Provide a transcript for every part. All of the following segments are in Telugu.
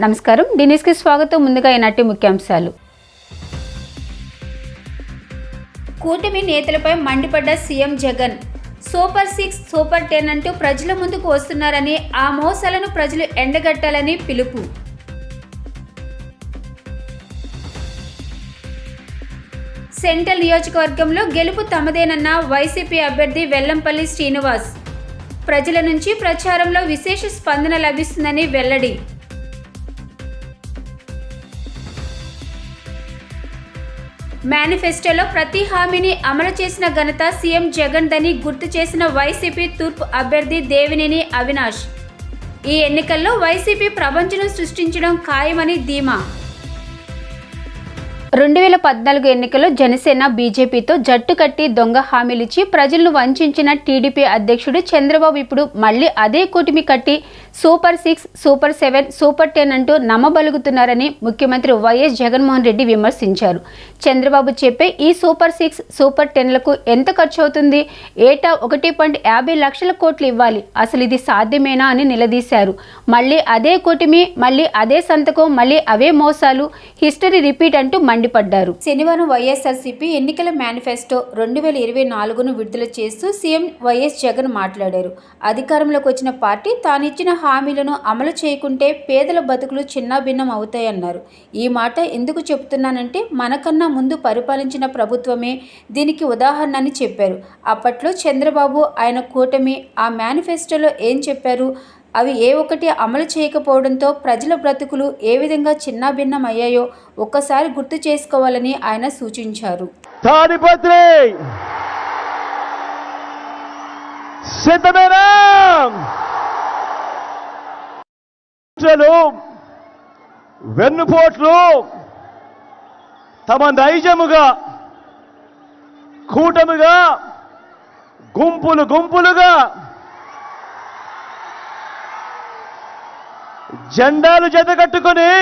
నమస్కారం, డిన్యూస్కి స్వాగతం. ముందుగా ఈనాటి ముఖ్యాంశాలు. కూటమి నేతలపై మండిపడ్డ సీఎం జగన్. సూపర్ 6, సూపర్ 10 అంటూ ప్రజల ముందుకు వస్తున్నారని, ఆ మోసాలను ప్రజలు ఎండగట్టాలని పిలుపు. సెంట్రల్ నియోజకవర్గంలో గెలుపు తమదేనన్న వైసీపీ అభ్యర్థి వెల్లంపల్లి శ్రీనివాస్. ప్రజల నుంచి ప్రచారంలో విశేష స్పందన లభిస్తుందని వెల్లడి. మేనిఫెస్టోలో ప్రతి హామీని అమలు చేసిన ఘనత సీఎం జగన్ దని గుర్తు చేసిన వైసీపీ తూర్పు అభ్యర్థి దేవినేని అవినాష్. ఈ ఎన్నికల్లో వైసీపీ ప్రపంచం సృష్టించడం ఖాయమని ధీమా. 2014 ఎన్నికల్లో జనసేన బీజేపీతో జట్టు కట్టి దొంగ హామీలిచ్చి ప్రజలను వంచిన టీడీపీ అధ్యక్షుడు చంద్రబాబు ఇప్పుడు మళ్లీ అదే కూటమి కట్టి సూపర్ 6, సూపర్ 7, సూపర్ 10 అంటూ నమ్మబలుగుతున్నారని ముఖ్యమంత్రి వైఎస్ జగన్మోహన్ రెడ్డి విమర్శించారు. చంద్రబాబు చెప్పే ఈ సూపర్ 6, సూపర్ 10లకు ఎంత ఖర్చు అవుతుంది? ఏటా 1.50 లక్షల కోట్లు ఇవ్వాలి. అసలు ఇది సాధ్యమేనా అని నిలదీశారు. మళ్లీ అదే కూటమి, మళ్లీ అదే సంతకం, మళ్లీ అవే మోసాలు, హిస్టరీ రిపీట్ అంటూ మండిపడ్డారు. శనివారం వైఎస్ఆర్సీపీ ఎన్నికల మేనిఫెస్టో 2024ను విడుదల చేస్తూ సీఎం వైఎస్ జగన్ మాట్లాడారు. అధికారంలోకి వచ్చిన పార్టీ తానిచ్చిన హామీలను అమలు చేయకుంటే పేదల బతుకులు చిన్నాభిన్నం అవుతాయన్నారు. ఈ మాట ఎందుకు చెబుతున్నానంటే మనకన్నా ముందు పరిపాలించిన ప్రభుత్వమే దీనికి ఉదాహరణ అని చెప్పారు. అప్పట్లో చంద్రబాబు, ఆయన కూటమి ఆ మేనిఫెస్టోలో ఏం చెప్పారు? అవి ఏ ఒక్కటి అమలు చేయకపోవడంతో ప్రజల బ్రతుకులు ఏ విధంగా చిన్నాభిన్నం అయ్యాయో ఒక్కసారి గుర్తు చేసుకోవాలని ఆయన సూచించారు. వెన్నుపోట్లు తమ నైజముగా కూటమిగా గుంపులు గుంపులుగా జెండాలు జతకట్టుకుని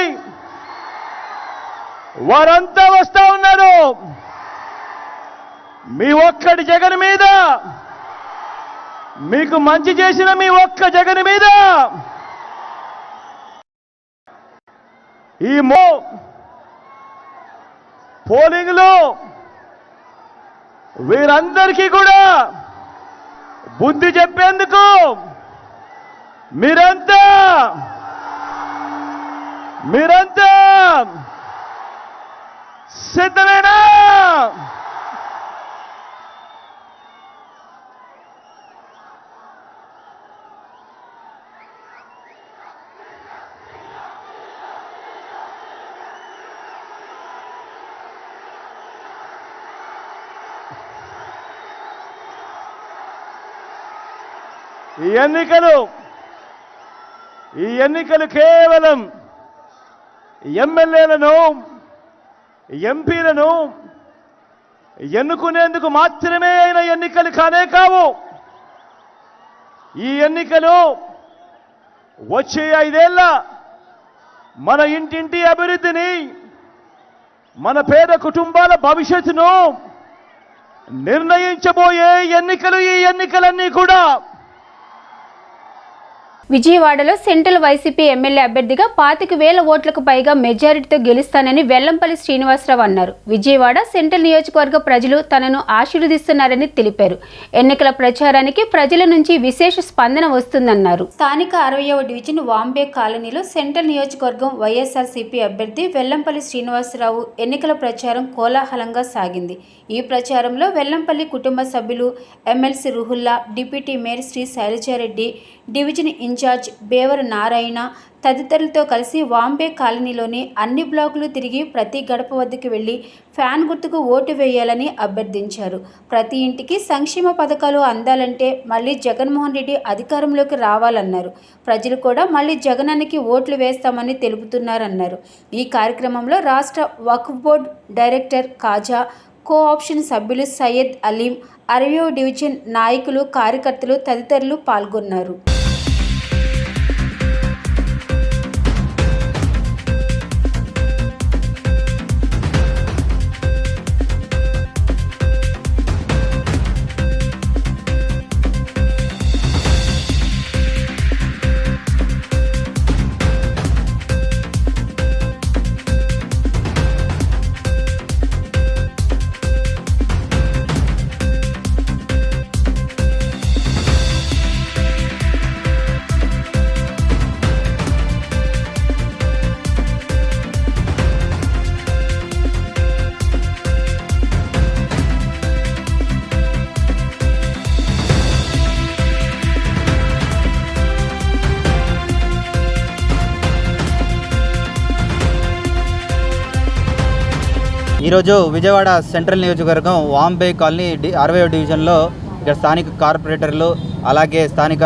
వారంతా వస్తా ఉన్నారు. మీ ఒక్కడి జగన్ మీద, మీకు మంచి చేసిన మీ ఒక్క జగన్ మీద ఈ పోలింగ్ లో వీరందరికీ కూడా బుద్ధి చెప్పేందుకు మీరంతా సిద్ధమేనా? ఈ ఎన్నికలు కేవలం ఎమ్మెల్యేలను, ఎంపీలను ఎన్నుకునేందుకు మాత్రమే అయిన ఎన్నికలు కానే కావు. ఈ ఎన్నికలు వచ్చే 5 ఏళ్ల మన ఇంటింటి అభివృద్ధిని, మన పేద కుటుంబాల భవిష్యత్తును నిర్ణయించబోయే ఎన్నికలు. ఈ ఎన్నికలన్నీ కూడా విజయవాడలో సెంట్రల్ వైసీపీ ఎమ్మెల్యే అభ్యర్థిగా 25,000 ఓట్లకు పైగా మెజారిటీతో గెలుస్తానని వెల్లంపల్లి శ్రీనివాసరావు అన్నారు. విజయవాడ సెంట్రల్ నియోజకవర్గ ప్రజలు తనను ఆశీర్వదిస్తున్నారని తెలిపారు. ఎన్నికల ప్రచారానికి ప్రజల నుంచి విశేష స్పందన వస్తుందన్నారు. స్థానిక 60వ డివిజన్ వాంబే కాలనీలో సెంట్రల్ నియోజకవర్గం వైఎస్ఆర్సీపీ అభ్యర్థి వెల్లంపల్లి శ్రీనివాసరావు ఎన్నికల ప్రచారం కోలాహలంగా సాగింది. ఈ ప్రచారంలో వెల్లంపల్లి కుటుంబ సభ్యులు, MLC Ruhulla, deputy mayor Shri Sailaja Reddy, division incharge Bevara Narayana తదితరులతో కలిసి వాంబే కాలనీలోని అన్ని బ్లాకులు తిరిగి ప్రతి గడప వద్దకు వెళ్లి ఫ్యాన్ గుర్తుకు ఓటు వేయాలని అభ్యర్థించారు. ప్రతి ఇంటికి సంక్షేమ పథకాలు అందాలంటే మళ్లీ జగన్మోహన్ రెడ్డి అధికారంలోకి రావాలన్నారు. ప్రజలు కూడా మళ్లీ జగనానికి ఓట్లు వేస్తామని తెలుపుతున్నారన్నారు. ఈ కార్యక్రమంలో రాష్ట్ర వక్ఫ్ బోర్డు డైరెక్టర్ కాజా, కోఆప్షన్ సభ్యులు సయ్యద్ అలీం, 60వ డివిజన్ నాయకులు, కార్యకర్తలు తదితరులు పాల్గొన్నారు. ఈరోజు విజయవాడ సెంట్రల్ నియోజకవర్గం వాంబే కాలనీ 60వ డివిజన్లో ఇక్కడ స్థానిక కార్పొరేటర్లు అలాగే స్థానిక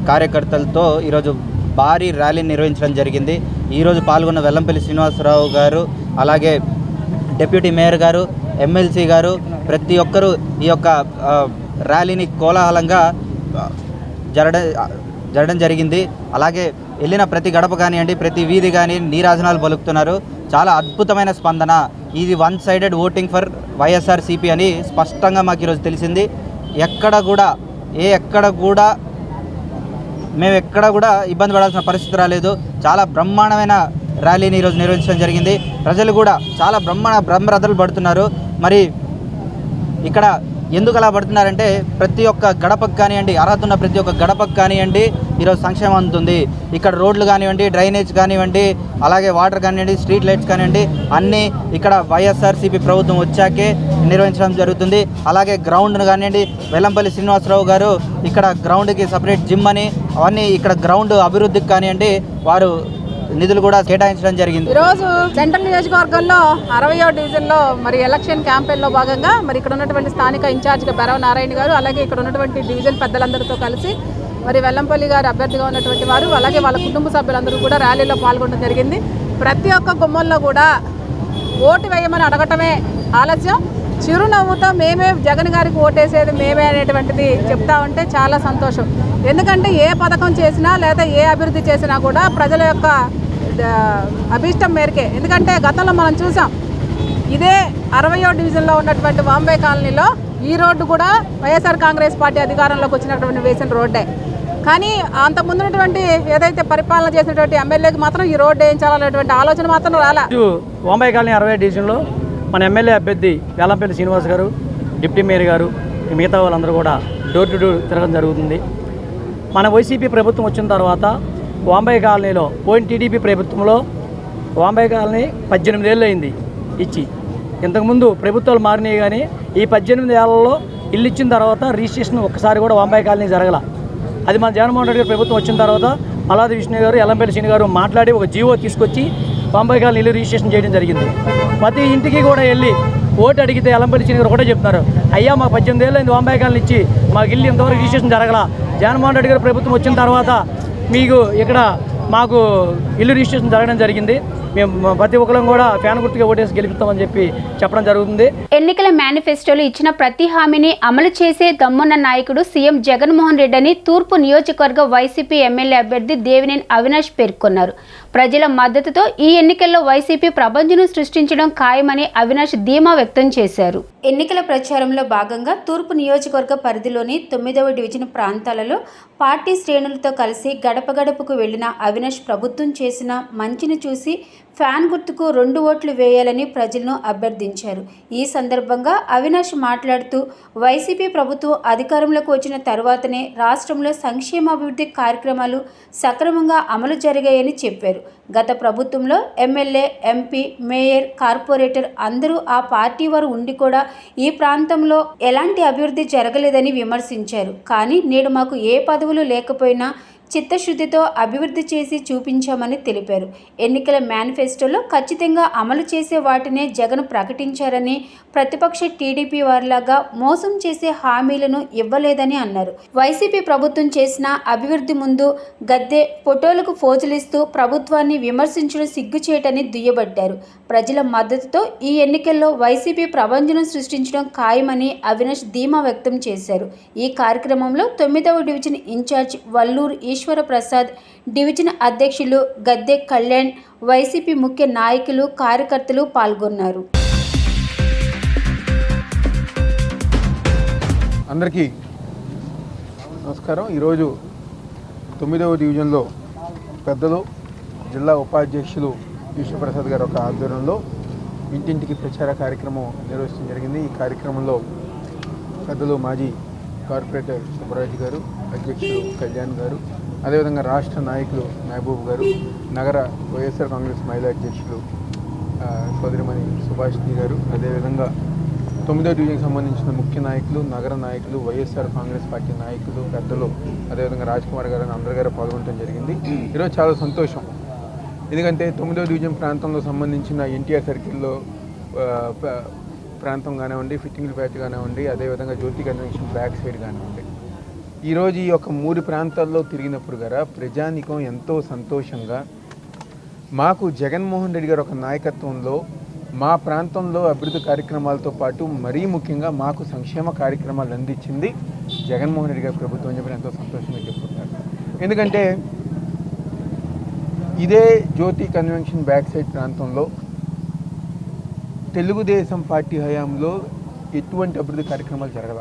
కార్యకర్తలతో ఈరోజు భారీ ర్యాలీని నిర్వహించడం జరిగింది. ఈరోజు పాల్గొన్న వెల్లంపల్లి శ్రీనివాసరావు గారు, అలాగే డిప్యూటీ మేయర్ గారు, ఎమ్మెల్సీ గారు, ప్రతి ఒక్కరూ ఈ యొక్క ర్యాలీని కోలాహలంగా జరగడం జరిగింది. అలాగే వెళ్ళిన ప్రతి గడప కానివ్వండి, ప్రతి వీధి కానీ నీరాజనాలు పలుకుతున్నారు. చాలా అద్భుతమైన స్పందన. ఇది one sided voting for YSRCP అని స్పష్టంగా మాకు ఈరోజు తెలిసింది. మేము ఎక్కడ కూడా ఇబ్బంది పడాల్సిన పరిస్థితి రాలేదు. చాలా బ్రహ్మాండమైన ర్యాలీని ఈరోజు నిర్వహించడం జరిగింది. ప్రజలు కూడా చాలా బ్రహ్మరథలు పడుతున్నారు. మరి ఇక్కడ ఎందుకు అలా పడుతున్నారంటే ప్రతి ఒక్క గడపకు కానివ్వండి, అర్హత ఉన్న ప్రతి ఒక్క గడపకు కానివ్వండి ఈరోజు సంక్షేమం అందుతుంది. ఇక్కడ రోడ్లు కానివ్వండి, డ్రైనేజ్ కానివ్వండి, అలాగే వాటర్ కానివ్వండి, స్ట్రీట్ లైట్స్ కానివ్వండి, అన్నీ ఇక్కడ వైఎస్ఆర్సీపీ ప్రభుత్వం వచ్చాకే నిర్వహించడం జరుగుతుంది. అలాగే గ్రౌండ్ను కానివ్వండి, వెల్లంపల్లి శ్రీనివాసరావు గారు ఇక్కడ గ్రౌండ్కి సపరేట్ జిమ్ అని అవన్నీ ఇక్కడ గ్రౌండ్ అభివృద్ధికి కానివ్వండి వారు నిధులు కూడా కేటాయించడం జరిగింది. ఈరోజు సెంట్రల్ నియోజకవర్గంలో 60వ డివిజన్లో మరి ఎలక్షన్ క్యాంపెయిన్లో భాగంగా మరి ఇక్కడ ఉన్నటువంటి స్థానిక ఇన్ఛార్జిగా బెరవ నారాయణ గారు, అలాగే ఇక్కడ ఉన్నటువంటి డివిజన్ పెద్దలందరితో కలిసి మరి వెల్లంపల్లి గారు అభ్యర్థిగా ఉన్నటువంటి వారు, అలాగే వాళ్ళ కుటుంబ సభ్యులందరూ కూడా ర్యాలీలో పాల్గొనడం జరిగింది. ప్రతి ఒక్క గుమ్మల్లో కూడా ఓటు వేయమని అడగటమే ఆలస్యం, చిరునవ్వుతో మేమే జగన్ గారికి ఓటేసేది మేమే అనేటువంటిది చెప్తా ఉంటే చాలా సంతోషం. ఎందుకంటే ఏ పథకం చేసినా లేదా ఏ అభివృద్ధి చేసినా కూడా ప్రజల యొక్క అభీష్టం మేరకే. ఎందుకంటే గతంలో మనం చూసాం, ఇదే 60వ డివిజన్లో ఉన్నటువంటి వాంబే కాలనీలో ఈ రోడ్డు కూడా వైఎస్ఆర్ కాంగ్రెస్ పార్టీ అధికారంలోకి వచ్చినటువంటి వేసిన రోడ్డే. కానీ అంత ముందున్నటువంటి ఏదైతే పరిపాలన చేసినటువంటి ఎమ్మెల్యేకి మాత్రం ఈ రోడ్డు వేయించాలనేటువంటి ఆలోచన మాత్రం రాలా. వాంబే కాలనీ 60వ డివిజన్లో మన ఎమ్మెల్యే అభ్యర్థి వెల్లంపల్లి శ్రీనివాస్ గారు, డిప్యూటీ మేయర్ గారు, మిగతా వాళ్ళందరూ కూడా డోర్ టు డోర్ తిరగడం జరుగుతుంది. మన వైసీపీ ప్రభుత్వం వచ్చిన తర్వాత వాంబే కాలనీలో పోయిన టీడీపీ ప్రభుత్వంలో వాంబే కాలనీ 18 ఏళ్ళు అయింది ఇచ్చి. ఇంతకుముందు ప్రభుత్వాలు మారినాయి, కానీ ఈ 18 ఏళ్లలో ఇల్లు ఇచ్చిన తర్వాత రిజిస్ట్రేషన్ ఒక్కసారి కూడా వాంబే కాలనీ జరగల. అది మన జగన్మోహన్ రెడ్డి గారి ప్రభుత్వం వచ్చిన తర్వాత మల్లాది విష్ణు గారు, ఎల్లంపల్లి శ్రీని గారు మాట్లాడి ఒక జీవో తీసుకొచ్చి వాంబే కాలనీ ఇల్లు రిజిస్ట్రేషన్ చేయడం జరిగింది. ప్రతి ఇంటికి కూడా వెళ్ళి ఓటు అడిగితే ఎల్లంపల్లి శ్రీని గారు ఒకటే చెప్తున్నారు, అయ్యా మాకు 18 ఏళ్ళు అయింది వాంబే కాలనీ ఇచ్చి, మాకు ఇల్లు ఇంతవరకు రిజిస్ట్రేషన్ జరగల. జగన్మోహన్ రెడ్డి గారి ప్రభుత్వం వచ్చిన తర్వాత మీకు ఇక్కడ మాకు ఇల్లు రిజిస్ట్రేషన్ జరగడం జరిగింది. మేము ప్రతి ఒక్కరం కూడా ఫ్యాన్ గుర్తుగా ఓటేసి గెలుపుతామని చెప్పి చెప్పడం జరుగుతుంది. ఎన్నికల మేనిఫెస్టోలో ఇచ్చిన ప్రతి హామీని అమలు చేసే దమ్మున్న నాయకుడు సీఎం జగన్మోహన్ రెడ్డి అని తూర్పు నియోజకవర్గ వైసీపీ ఎమ్మెల్యే అభ్యర్థి దేవినేని అవినాష్ పేర్కొన్నారు. ప్రజల మద్దతుతో ఈ ఎన్నికల్లో వైసీపీ ప్రపంచను సృష్టించడం ఖాయమని అవినాష్ ధీమా వ్యక్తం చేశారు. ఎన్నికల ప్రచారంలో భాగంగా తూర్పు నియోజకవర్గ పరిధిలోని 9వ డివిజన్ ప్రాంతాలలో పార్టీ శ్రేణులతో కలిసి గడప గడపకు వెళ్లిన అవినాష్ ప్రభుత్వం చేసిన మంచిని చూసి ఫ్యాన్ గుర్తుకు 2 ఓట్లు వేయాలని ప్రజలను అభ్యర్థించారు. ఈ సందర్భంగా అవినాష్ మాట్లాడుతూ వైసీపీ ప్రభుత్వం అధికారంలోకి వచ్చిన తర్వాతనే రాష్ట్రంలో సంక్షేమాభివృద్ధి కార్యక్రమాలు సక్రమంగా అమలు జరిగాయని చెప్పారు. గత ప్రభుత్వంలో ఎమ్మెల్యే, ఎంపీ, మేయర్, కార్పొరేటర్ అందరూ ఆ పార్టీ వారు ఉండి కూడా ఈ ప్రాంతంలో ఎలాంటి అభివృద్ధి జరగలేదని విమర్శించారు. కానీ నేడు మాకు ఏ పదవులు లేకపోయినా చిత్తశుద్ధితో అభివృద్ధి చేసి చూపించామని తెలిపారు. ఎన్నికల మేనిఫెస్టోలో ఖచ్చితంగా అమలు చేసే వాటినే జగన్ ప్రకటించారని, ప్రతిపక్ష టీడీపీ వారిలాగా మోసం చేసే హామీలను ఇవ్వలేదని అన్నారు. వైసీపీ ప్రభుత్వం చేసిన అభివృద్ధి ముందు గద్దె ఫోటోలకు ఫోజులిస్తూ ప్రభుత్వాన్ని విమర్శించడం సిగ్గుచేటని దుయ్యబట్టారు. ప్రజల మద్దతుతో ఈ ఎన్నికల్లో వైసీపీ ప్రభంజనం సృష్టించడం ఖాయమని అవినాష్ ధీమా వ్యక్తం చేశారు. ఈ కార్యక్రమంలో 9వ డివిజన్ ఇన్ఛార్జ్ వల్లూరు ఈశ్వర ప్రసాద్, డివిజన్ అధ్యక్షులు గద్దె కళ్యాణ్, వైసీపీ ముఖ్య నాయకులు, కార్యకర్తలు పాల్గొన్నారు. అందరికీ నమస్కారం. ఈరోజు 9వ డివిజన్లో పెద్దలు, జిల్లా ఉపాధ్యక్షులు ఈశ్వరప్రసాద్ గారు ఒక ఆధ్వర్యంలో ఇంటింటికి ప్రచార కార్యక్రమం నిర్వహించడం జరిగింది. ఈ కార్యక్రమంలో పెద్దలు మాజీ కార్పొరేటర్ సుబ్బరాజు గారు, అధ్యక్షులు కళ్యాణ్ గారు, అదేవిధంగా రాష్ట్ర నాయకులు మహబూబ్ గారు, నగర వైఎస్ఆర్ కాంగ్రెస్ మహిళా అధ్యక్షులు సోదరిమణి సుభాష్ని గారు, అదేవిధంగా 9వ డివిజన్కి సంబంధించిన ముఖ్య నాయకులు, నగర నాయకులు, వైఎస్ఆర్ కాంగ్రెస్ పార్టీ నాయకులు, పెద్దలు, అదేవిధంగా రాజ్ కుమార్ గారు అందరి గారు పాల్గొనడం జరిగింది. ఈరోజు చాలా సంతోషం. ఎందుకంటే 9వ డివిజన్ ప్రాంతంలో సంబంధించిన ఎన్టీఆర్ సర్కిల్లో ప్రాంతం కానివ్వండి, ఫిట్టింగ్ బ్యాచ్ కానివ్వండి, అదేవిధంగా జ్యోతి కన్వెన్షన్ బ్యాక్ సైడ్ కానివ్వండి, ఈరోజు ఈ యొక్క 3 ప్రాంతాల్లో తిరిగినప్పుడు గారా ప్రజానికం ఎంతో సంతోషంగా మాకు జగన్మోహన్ రెడ్డి గారు ఒక నాయకత్వంలో మా ప్రాంతంలో అభివృద్ధి కార్యక్రమాలతో పాటు మరీ ముఖ్యంగా మాకు సంక్షేమ కార్యక్రమాలు అందించింది జగన్మోహన్ రెడ్డి గారి ప్రభుత్వం అని చెప్పి ఎంతో సంతోషంగా చెప్పుకుంటున్నారు. ఎందుకంటే ఇదే జ్యోతి కన్వెన్షన్ బ్యాక్ సైడ్ ప్రాంతంలో తెలుగుదేశం పార్టీ హయాంలో ఎటువంటి అభివృద్ధి కార్యక్రమాలు జరగల.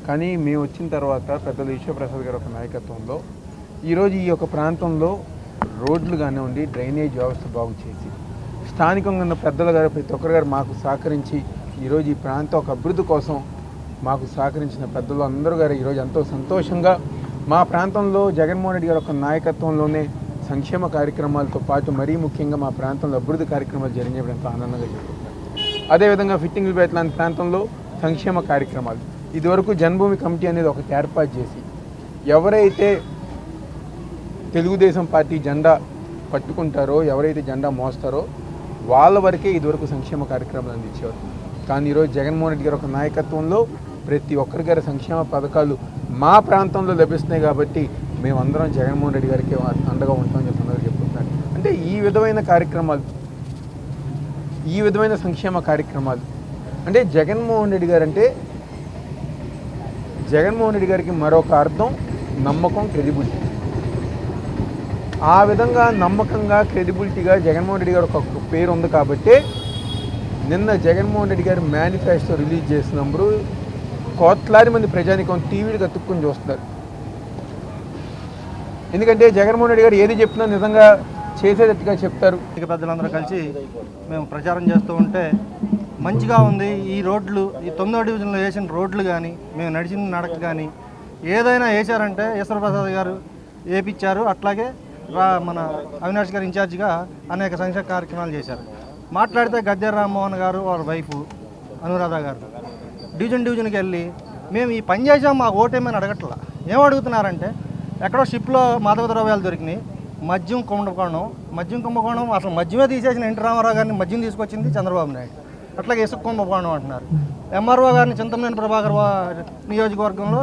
కానీ మేము వచ్చిన తర్వాత పెద్దలు ఈశ్వరప్రసాద్ గారి ఒక నాయకత్వంలో ఈరోజు ఈ యొక్క ప్రాంతంలో రోడ్లు కానివ్వండి, డ్రైనేజ్ వ్యవస్థ బాగు చేసి స్థానికంగా ఉన్న పెద్దల గారు ప్రతి ఒక్కరు గారు మాకు సహకరించి ఈరోజు ఈ ప్రాంతం ఒక అభివృద్ధి కోసం మాకు సహకరించిన పెద్దలు అందరూ గారు ఈరోజు ఎంతో సంతోషంగా మా ప్రాంతంలో జగన్మోహన్ రెడ్డి గారి ఒక నాయకత్వంలోనే సంక్షేమ కార్యక్రమాలతో పాటు మరీ ముఖ్యంగా మా ప్రాంతంలో అభివృద్ధి కార్యక్రమాలు జరిగినప్పుడు ఎంతో ఆనందంగా చెప్పుకుంటారు. అదేవిధంగా ఫిట్టింగ్ బ్యాచ్ లాంటి ప్రాంతంలో సంక్షేమ కార్యక్రమాలు ఇదివరకు జన్మభూమి కమిటీ అనేది ఒకటి ఏర్పాటు చేసి ఎవరైతే తెలుగుదేశం పార్టీ జెండా పట్టుకుంటారో, ఎవరైతే జెండా మోస్తారో వాళ్ళ వరకే ఇదివరకు సంక్షేమ కార్యక్రమాలు అందించేవారు. కానీ ఈరోజు జగన్మోహన్ రెడ్డి గారి ఒక నాయకత్వంలో ప్రతి ఒక్కరి గారి సంక్షేమ పథకాలు మా ప్రాంతంలో లభిస్తున్నాయి. కాబట్టి మేమందరం జగన్మోహన్ రెడ్డి గారికి అండగా ఉంటామని చెప్పి అందరూ చెప్తున్నారు. అంటే ఈ విధమైన కార్యక్రమాలు, ఈ విధమైన సంక్షేమ కార్యక్రమాలు అంటే జగన్మోహన్ రెడ్డి గారు అంటే జగన్మోహన్ రెడ్డి గారికి మరొక అర్థం నమ్మకం, క్రెడిబిలిటీ. ఆ విధంగా నమ్మకంగా, క్రెడిబిలిటీగా జగన్మోహన్ రెడ్డి గారు ఒక పేరు ఉంది. కాబట్టి నిన్న జగన్మోహన్ రెడ్డి గారు మేనిఫెస్టో రిలీజ్ చేసినప్పుడు కోట్లాది మంది ప్రజానికం టీవీలు కతుక్కుని చూస్తున్నారు. ఎందుకంటే జగన్మోహన్ రెడ్డి గారు ఏది చెప్పినా నిజంగా చేసేటట్టుగా చెప్తారు. పెద్దలందరూ కలిసి మేము ప్రచారం చేస్తూ ఉంటే మంచిగా ఉంది. ఈ రోడ్లు, ఈ 9వ డివిజన్లో వేసిన రోడ్లు కానీ, మేము నడిచిన నడక కానీ ఏదైనా వేశారంటే ఈశ్వరప్రసాద్ గారు వేపించారు. అట్లాగే మన అవినాష్ గారు ఇన్ఛార్జిగా అనేక సంక్షేమ కార్యక్రమాలు చేశారు. మాట్లాడితే గద్దె రామ్మోహన్ గారు వాళ్ళ వైఫ్ అనురాధ గారు డివిజన్కి వెళ్ళి మేము ఈ పని చేసాం, మా ఓటేమని అడగట్లా. ఏం అడుగుతున్నారంటే ఎక్కడో షిప్లో మాదక ద్రవ్యాలు దొరికినాయి, మద్యం కుంభకోణం అసలు మద్యమే తీసేసిన ఎన్టీ రామారావు గారిని మద్యం తీసుకొచ్చింది చంద్రబాబు నాయుడు. అట్లాగే ఇసుక కుంభకోణం అంటున్నారు. ఎంఆర్ఓ గారిని చింతమనేని ప్రభాకర్ నియోజకవర్గంలో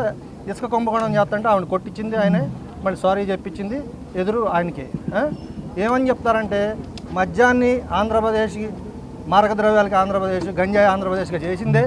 ఇసుక కుంభకోణం చేస్తుంటే ఆవిడ కొట్టించింది ఆయనే, మళ్ళీ సారీ చెప్పించింది ఎదురు ఆయనకి. ఏమని చెప్తారంటే మద్యాన్ని ఆంధ్రప్రదేశ్కి, మారక ద్రవ్యాలకి ఆంధ్రప్రదేశ్, గంజాయి ఆంధ్రప్రదేశ్గా చేసిందే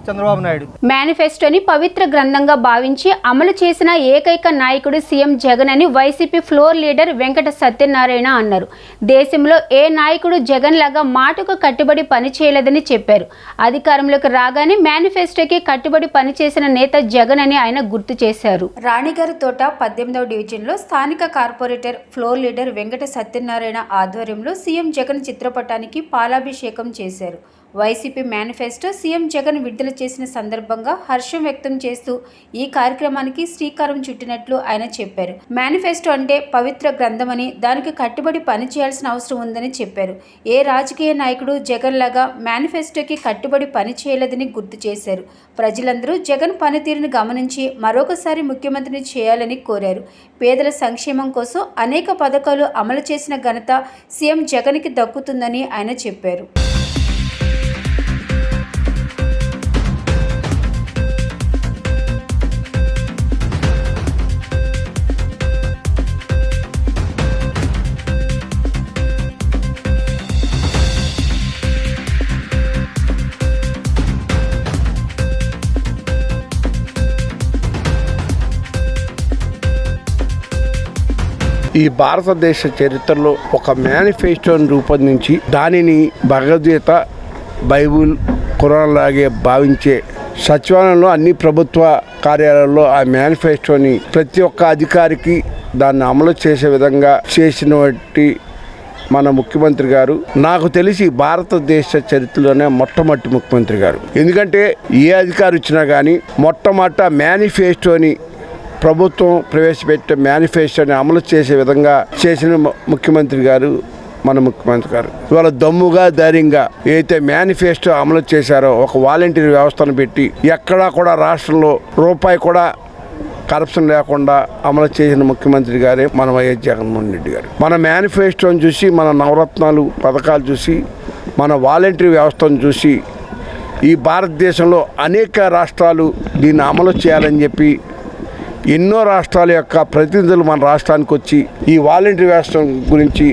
చంద్రబాబు నాయుడు. మేనిఫెస్టోని పవిత్ర గ్రంథంగా భావించి అమలు చేసిన ఏకైక నాయకుడు సీఎం జగన్ అని YCP floor leader Venkata Satyanarayana అన్నారు. దేశంలో ఏ నాయకుడు జగన్ లాగా మాటకు కట్టుబడి పనిచేయలేదని చెప్పారు. అధికారంలోకి రాగానే మేనిఫెస్టోకి కట్టుబడి పనిచేసిన నేత జగన్ అని ఆయన గుర్తు చేశారు. రాణిగారి తోట 18వ డివిజన్లో స్థానిక corporator floor leader Venkata Satyanarayana ఆధ్వర్యంలో సీఎం జగన్ చిత్రపటానికి పాలాభిషేకం చేశారు. వైసీపీ మేనిఫెస్టో సీఎం జగన్ విడుదల చేసిన సందర్భంగా హర్షం వ్యక్తం చేస్తూ ఈ కార్యక్రమానికి శ్రీకారం చుట్టినట్లు ఆయన చెప్పారు. మేనిఫెస్టో అంటే పవిత్ర గ్రంథమని, దానికి కట్టుబడి పనిచేయాల్సిన అవసరం ఉందని చెప్పారు. ఏ రాజకీయ నాయకుడు జగన్ లాగా మేనిఫెస్టోకి కట్టుబడి పనిచేయలేదని గుర్తు చేశారు. ప్రజలందరూ జగన్ పనితీరును గమనించి మరొకసారి ముఖ్యమంత్రిని చేయాలని కోరారు. పేదల సంక్షేమం కోసం అనేక పథకాలు అమలు చేసిన ఘనత సీఎం జగన్కి దక్కుతుందని ఆయన చెప్పారు. ఈ భారతదేశ చరిత్రలో ఒక మేనిఫెస్టోని రూపొందించి దానిని భగవద్గీత, బైబుల్, ఖురాన్ లాగే భావించే సచివాలయంలో అన్ని ప్రభుత్వ కార్యాలయాల్లో ఆ మేనిఫెస్టోని ప్రతి ఒక్క అధికారికి దాన్ని అమలు చేసే విధంగా చేసినటువంటి మన ముఖ్యమంత్రి గారు నాకు తెలిసి భారతదేశ చరిత్రలోనే మొట్టమొదటి ముఖ్యమంత్రి గారు. ఎందుకంటే ఏ అధికారి వచ్చినా కానీ మొట్టమొదట మేనిఫెస్టోని ప్రభుత్వం ప్రవేశపెట్టే మేనిఫెస్టోని అమలు చేసే విధంగా చేసిన ముఖ్యమంత్రి గారు మన ముఖ్యమంత్రి గారు. ఇవాళ దమ్ముగా, ధైర్యంగా ఏదైతే మేనిఫెస్టో అమలు చేశారో ఒక వాలంటీర్ వ్యవస్థను పెట్టి ఎక్కడా కూడా రాష్ట్రంలో రూపాయి కూడా కరప్షన్ లేకుండా అమలు చేసిన ముఖ్యమంత్రి గారే మన వైఎస్ జగన్మోహన్ రెడ్డి గారు. మన మేనిఫెస్టోని చూసి, మన నవరత్నాలు పథకాలు చూసి మన వాలంటరీ వ్యవస్థను చూసి ఈ భారతదేశంలో అనేక రాష్ట్రాలు దీన్ని అమలు చేయాలని చెప్పి ఎన్నో రాష్ట్రాల యొక్క ప్రతినిధులు మన రాష్ట్రానికి వచ్చి ఈ వాలంటరీ వ్యవస్థ గురించి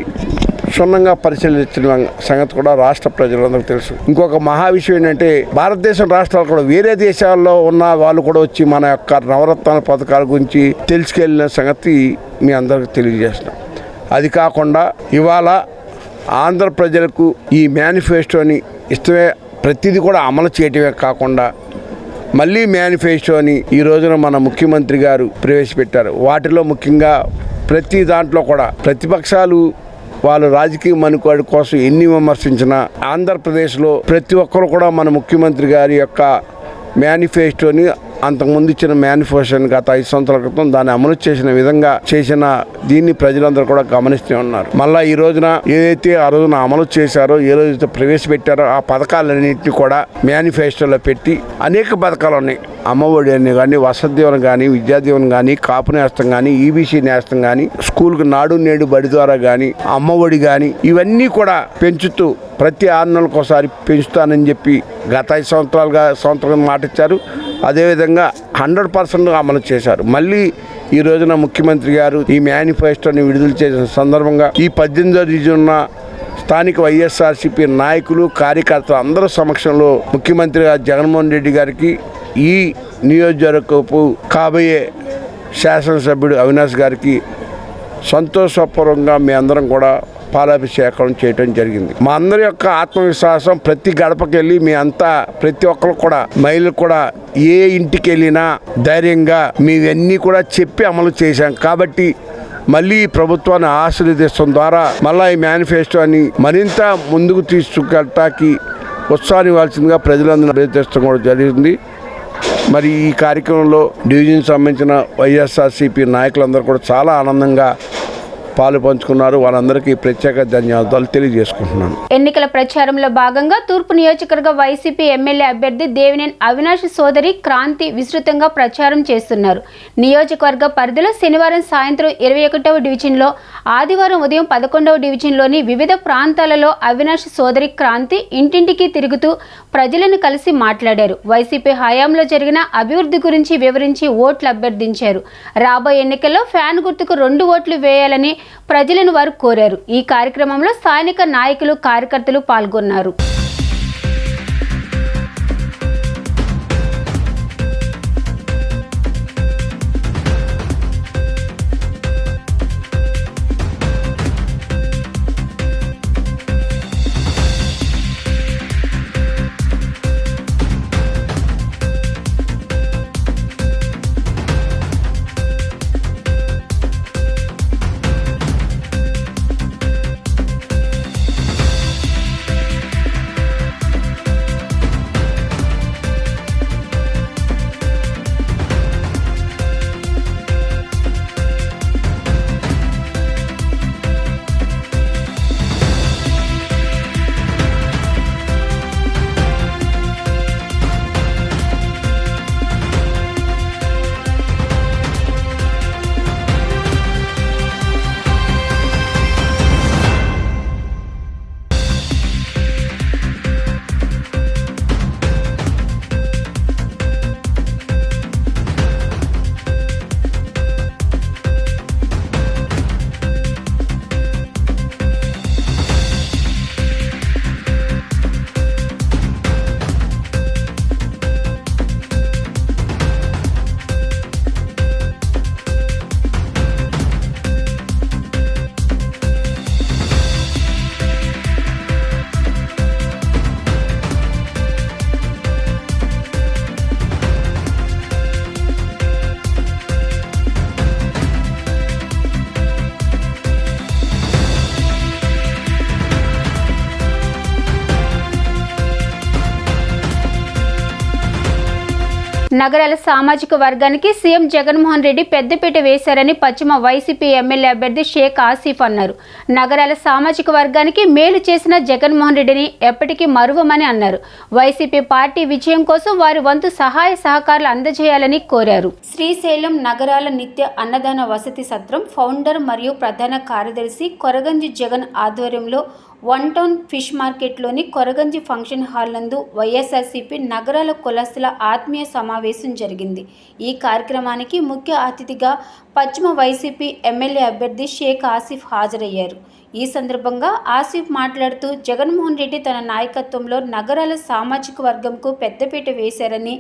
క్షుణ్ణంగా పరిశీలించిన సంగతి కూడా రాష్ట్ర ప్రజలందరికీ తెలుసు. ఇంకొక మహా విషయం ఏంటంటే భారతదేశం రాష్ట్రాలు కూడా వేరే దేశాల్లో ఉన్న వాళ్ళు కూడా వచ్చి మన యొక్క నవరత్నాల పథకాల గురించి తెలుసుకెళ్ళిన సంగతి మీ అందరికీ తెలియజేస్తున్నాం. అది కాకుండా ఇవాళ ఆంధ్ర ప్రజలకు ఈ మేనిఫెస్టోని ఇష్టమే ప్రతిదీ కూడా అమలు చేయటమే కాకుండా మళ్ళీ మేనిఫెస్టోని ఈ రోజున మన ముఖ్యమంత్రి గారు ప్రవేశపెట్టారు. వాటిలో ముఖ్యంగా ప్రతి దాంట్లో కూడా ప్రతిపక్షాలు వాళ్ళు రాజకీయ మనుగడ కోసం ఎన్ని విమర్శించినా ఆంధ్రప్రదేశ్లో ప్రతి ఒక్కరు కూడా మన ముఖ్యమంత్రి గారి యొక్క మేనిఫెస్టోని అంతకుముందు ఇచ్చిన మేనిఫెస్టోని గత 5 సంవత్సరాల క్రితం దాన్ని అమలు చేసిన విధంగా చేసిన దీన్ని ప్రజలందరూ కూడా గమనిస్తూ ఉన్నారు. మళ్ళీ ఈ రోజున ఏదైతే ఆ రోజున అమలు చేశారో ఏ రోజైతే ప్రవేశపెట్టారో ఆ పథకాలన్నింటినీ కూడా మేనిఫెస్టోలో పెట్టి అనేక పథకాలు ఉన్నాయి. అమ్మఒడి అని కానీ, వసతి దీవెన కానీ, విద్యాదీవెన కానీ, కాపు నేస్తం కానీ, ఈబీసీ నేస్తం కానీ, స్కూల్కి నాడు నేడు బడి ద్వారా కానీ, అమ్మఒడి కానీ ఇవన్నీ కూడా పెంచుతూ ప్రతి 6 నెలలకు ఒకసారి పెంచుతానని చెప్పి గత 5 సంవత్సరాలుగా మాట ఇచ్చారు. అదేవిధంగా 100% అమలు చేశారు. మళ్ళీ ఈ రోజున ముఖ్యమంత్రి గారు ఈ మేనిఫెస్టోని విడుదల చేసిన సందర్భంగా ఈ 18వ డివిజన్ స్థానిక వైఎస్ఆర్సీపీ నాయకులు కార్యకర్తలు అందరి సమక్షంలో ముఖ్యమంత్రి గారు జగన్మోహన్ రెడ్డి గారికి ఈ నియోజకవర్గపు కాబోయే శాసనసభ్యుడు అవినాష్ గారికి సంతోషపూర్వకంగా మీ అందరం కూడా పాలాభిషేకం చేయడం జరిగింది. మా అందరి యొక్క ఆత్మవిశ్వాసం ప్రతి గడపకి వెళ్ళి మీ అంతా ప్రతి ఒక్కరు కూడా మహిళలు కూడా ఏ ఇంటికి వెళ్ళినా ధైర్యంగా మీవన్నీ కూడా చెప్పి అమలు చేశాం. కాబట్టి మళ్ళీ ఈ ప్రభుత్వాన్ని ఆశీర్వదించడం ద్వారా మళ్ళీ ఈ మేనిఫెస్టోని మరింత ముందుకు తీసుకెళ్ళటానికి ఉత్సాహం ఇవ్వాల్సిందిగా ప్రజలందరూ అభ్యర్థించడం కూడా జరిగింది. మరి ఈ కార్యక్రమంలో డివిజన్ సంబంధించిన వైఎస్ఆర్సీపీ నాయకులందరూ కూడా చాలా ఆనందంగా పాలు పంచుకున్నారు. వాళ్ళందరికీ ప్రత్యేక ధన్యవాదాలు తెలియజేసుకుంటున్నాను. ఎన్నికల ప్రచారంలో భాగంగా తూర్పు నియోజకవర్గ వైసీపీ ఎమ్మెల్యే అభ్యర్థి దేవినేని అవినాష్ సోదరి క్రాంతి విస్తృతంగా ప్రచారం చేస్తున్నారు. నియోజకవర్గ పరిధిలో శనివారం సాయంత్రం 21వ డివిజన్లో, ఆదివారం ఉదయం 11వ డివిజన్లోని వివిధ ప్రాంతాలలో అవినాష్ సోదరి క్రాంతి ఇంటింటికి తిరుగుతూ ప్రజలను కలిసి మాట్లాడారు. వైసీపీ హయాంలో జరిగిన అభివృద్ధి గురించి వివరించి ఓట్లు అభ్యర్థించారు. రాబోయే ఎన్నికల్లో ఫ్యాన్ గుర్తుకు 2 ఓట్లు వేయాలని ప్రజలను వారు కోరారు. ఈ కార్యక్రమంలో స్థానిక నాయకులు, కార్యకర్తలు పాల్గొన్నారు. నగరాల సామాజిక వర్గానికి సీఎం జగన్మోహన్ రెడ్డి పెద్దపీట వేశారని పశ్చిమ వైసీపీ ఎమ్మెల్యే అభ్యర్థి షేక్ ఆసిఫ్ అన్నారు. నగరాల సామాజిక వర్గానికి మేలు చేసిన జగన్మోహన్ రెడ్డిని ఎప్పటికీ మరువమని అన్నారు. వైసీపీ పార్టీ విజయం కోసం వారి వంతు సహాయ సహకారాలు అందజేయాలని కోరారు. శ్రీశైలం నగరాల నిత్య అన్నదాన వసతి సత్రం ఫౌండర్ మరియు ప్రధాన కార్యదర్శి కొరగంజి జగన్ ఆధ్వర్యంలో వన్ టౌన్ ఫిష్ మార్కెట్లోని కొరగంజి ఫంక్షన్ హాల్ నందు వైఎస్ఆర్సీపీ నగరాల కులస్తుల ఆత్మీయ సమావేశం జరిగింది. ఈ కార్యక్రమానికి ముఖ్య అతిథిగా పశ్చిమ వైసీపీ ఎమ్మెల్యే అభ్యర్థి షేక్ ఆసిఫ్ హాజరయ్యారు. ఈ సందర్భంగా ఆసిఫ్ మాట్లాడుతూ జగన్మోహన్ రెడ్డి తన నాయకత్వంలో నగరాల సామాజిక వర్గంకు పెద్దపీట వేశారని,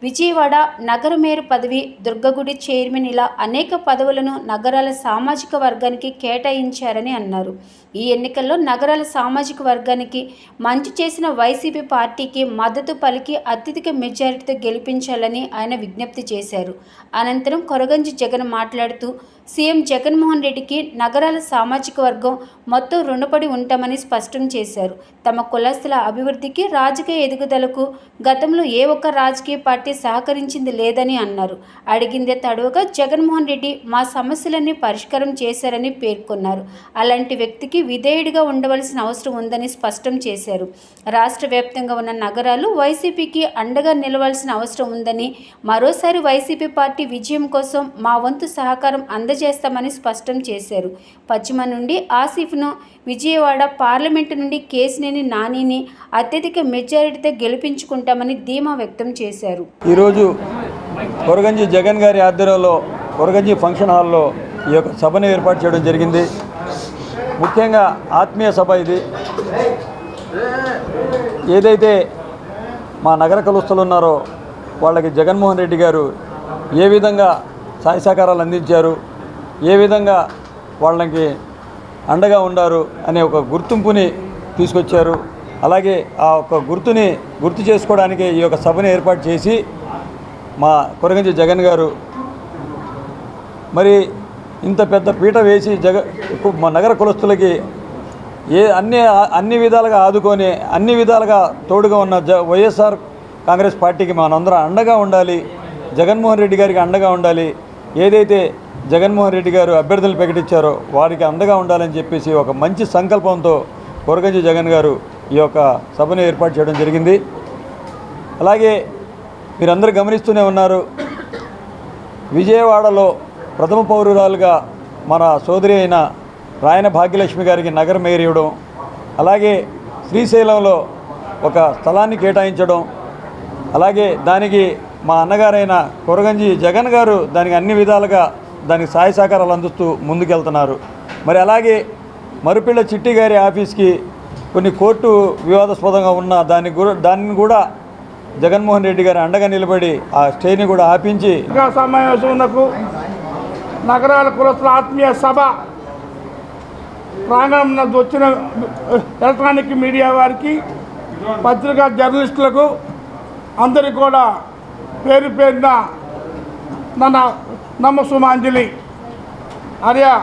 విజయవాడ నగర మేయర్ పదవి, దుర్గగుడి చైర్మన్ ఇలా అనేక పదవులను నగరాల సామాజిక వర్గానికి కేటాయించారని అన్నారు. ఈ ఎన్నికల్లో నగరాల సామాజిక వర్గానికి మంచి చేసిన వైసీపీ పార్టీకి మద్దతు పలికి అత్యధిక మెజారిటీతో గెలిపించాలని ఆయన విజ్ఞప్తి చేశారు. అనంతరం కొరగంజి జగన్ మాట్లాడుతూ సీఎం జగన్మోహన్ రెడ్డికి నగరాల సామాజిక వర్గం మొత్తం రుణపడి ఉంటామని స్పష్టం చేశారు. తమ కులస్తుల అభివృద్ధికి, రాజకీయ ఎదుగుదలకు గతంలో ఏ ఒక్క రాజకీయ పార్టీ సహకరించింది లేదని అన్నారు. అడిగిందే తడవుగా జగన్మోహన్ రెడ్డి మా సమస్యలన్నీ పరిష్కారం చేశారని పేర్కొన్నారు. అలాంటి వ్యక్తికి విధేయుడిగా ఉండవలసిన అవసరం ఉందని స్పష్టం చేశారు. రాష్ట్ర వ్యాప్తంగా ఉన్న నగరాలు వైసీపీకి అండగా నిలవాల్సిన అవసరం ఉందని, మరోసారి వైసీపీ పార్టీ విజయం కోసం మా వంతు సహకారం అందజేస్తామని స్పష్టం చేశారు. పశ్చిమ నుండి ఆసిఫ్ను, విజయవాడ పార్లమెంటు నుండి కేసినేని నానిని అత్యధిక మెజారిటీతో గెలిపించుకుంటామని ధీమా వ్యక్తం చేశారు. ఈరోజు కొరగంజి జగన్ గారి ఆధ్వర్యంలో కొరగంజి ఫంక్షన్ హాల్లో ఈ యొక్క సభను ఏర్పాటు చేయడం జరిగింది. ముఖ్యంగా ఆత్మీయ సభ ఇది. ఏదైతే మా నగర కులస్తులు ఉన్నారో వాళ్ళకి జగన్మోహన్ రెడ్డి గారు ఏ విధంగా సహాయ సహకారాలు అందించారు, ఏ విధంగా వాళ్ళకి అండగా ఉండారు అనే ఒక గుర్తింపుని తీసుకొచ్చారు. అలాగే ఆ ఒక గుర్తు చేసుకోవడానికి ఈ యొక్క సభను ఏర్పాటు చేసి మా కొరగంజి జగన్ గారు మరి ఇంత పెద్ద పీట వేసి మా నగర కులస్తులకి అన్ని విధాలుగా ఆదుకొని అన్ని విధాలుగా తోడుగా ఉన్న వైఎస్ఆర్ కాంగ్రెస్ పార్టీకి మనందరం అండగా ఉండాలి, జగన్మోహన్ రెడ్డి గారికి అండగా ఉండాలి. ఏదైతే జగన్మోహన్ రెడ్డి గారు అభ్యర్థులు ప్రకటించారో వారికి అండగా ఉండాలని చెప్పేసి ఒక మంచి సంకల్పంతో కొరగంజి జగన్ గారు ఈ యొక్క సభను ఏర్పాటు చేయడం జరిగింది. అలాగే మీరందరూ గమనిస్తూనే ఉన్నారు, విజయవాడలో ప్రథమ పౌరురాలుగా మన సోదరి అయిన రాయన భాగ్యలక్ష్మి గారికి నగర మేయర్ ఇవ్వడం, అలాగే శ్రీశైలంలో ఒక స్థలాన్ని కేటాయించడం, అలాగే దానికి మా అన్నగారైన కొరగంజి జగన్ గారు దానికి అన్ని విధాలుగా దానికి సహాయ సహకారాలు అందిస్తూ ముందుకెళ్తున్నారు. మరి అలాగే మరుపిళ్ళ చిట్టి గారి ఆఫీస్కి కొన్ని కోర్టు వివాదాస్పదంగా ఉన్న దాన్ని కూడా జగన్మోహన్ రెడ్డి గారు అండగా నిలబడి ఆ స్టేని కూడా ఆపించి సమావేశంకు నగరాల కులస్తుల ఆత్మీయ సభ ప్రాంగణం వచ్చిన ఎలక్ట్రానిక్ మీడియా వారికి, పత్రికా జర్నలిస్టులకు అందరికీ కూడా పేరు పేరున నన్న నమస్సుమాంజలి. అర్యా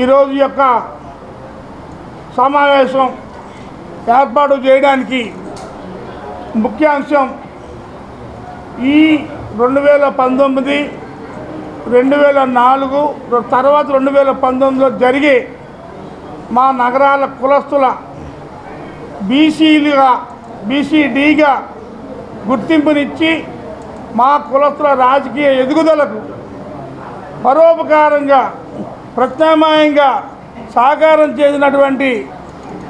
ఈరోజు యొక్క సమావేశం ఏర్పాటు చేయడానికి ముఖ్య అంశం ఈ 2019, 2004 తర్వాత 2019లో జరిగి మా నగరాల కులస్తుల బీసీడీగా గుర్తింపునిచ్చి మా కులస్తుల రాజకీయ ఎదుగుదలకు పరోపకారంగా ప్రత్యామ్నాయంగా సహకారం చేసినటువంటి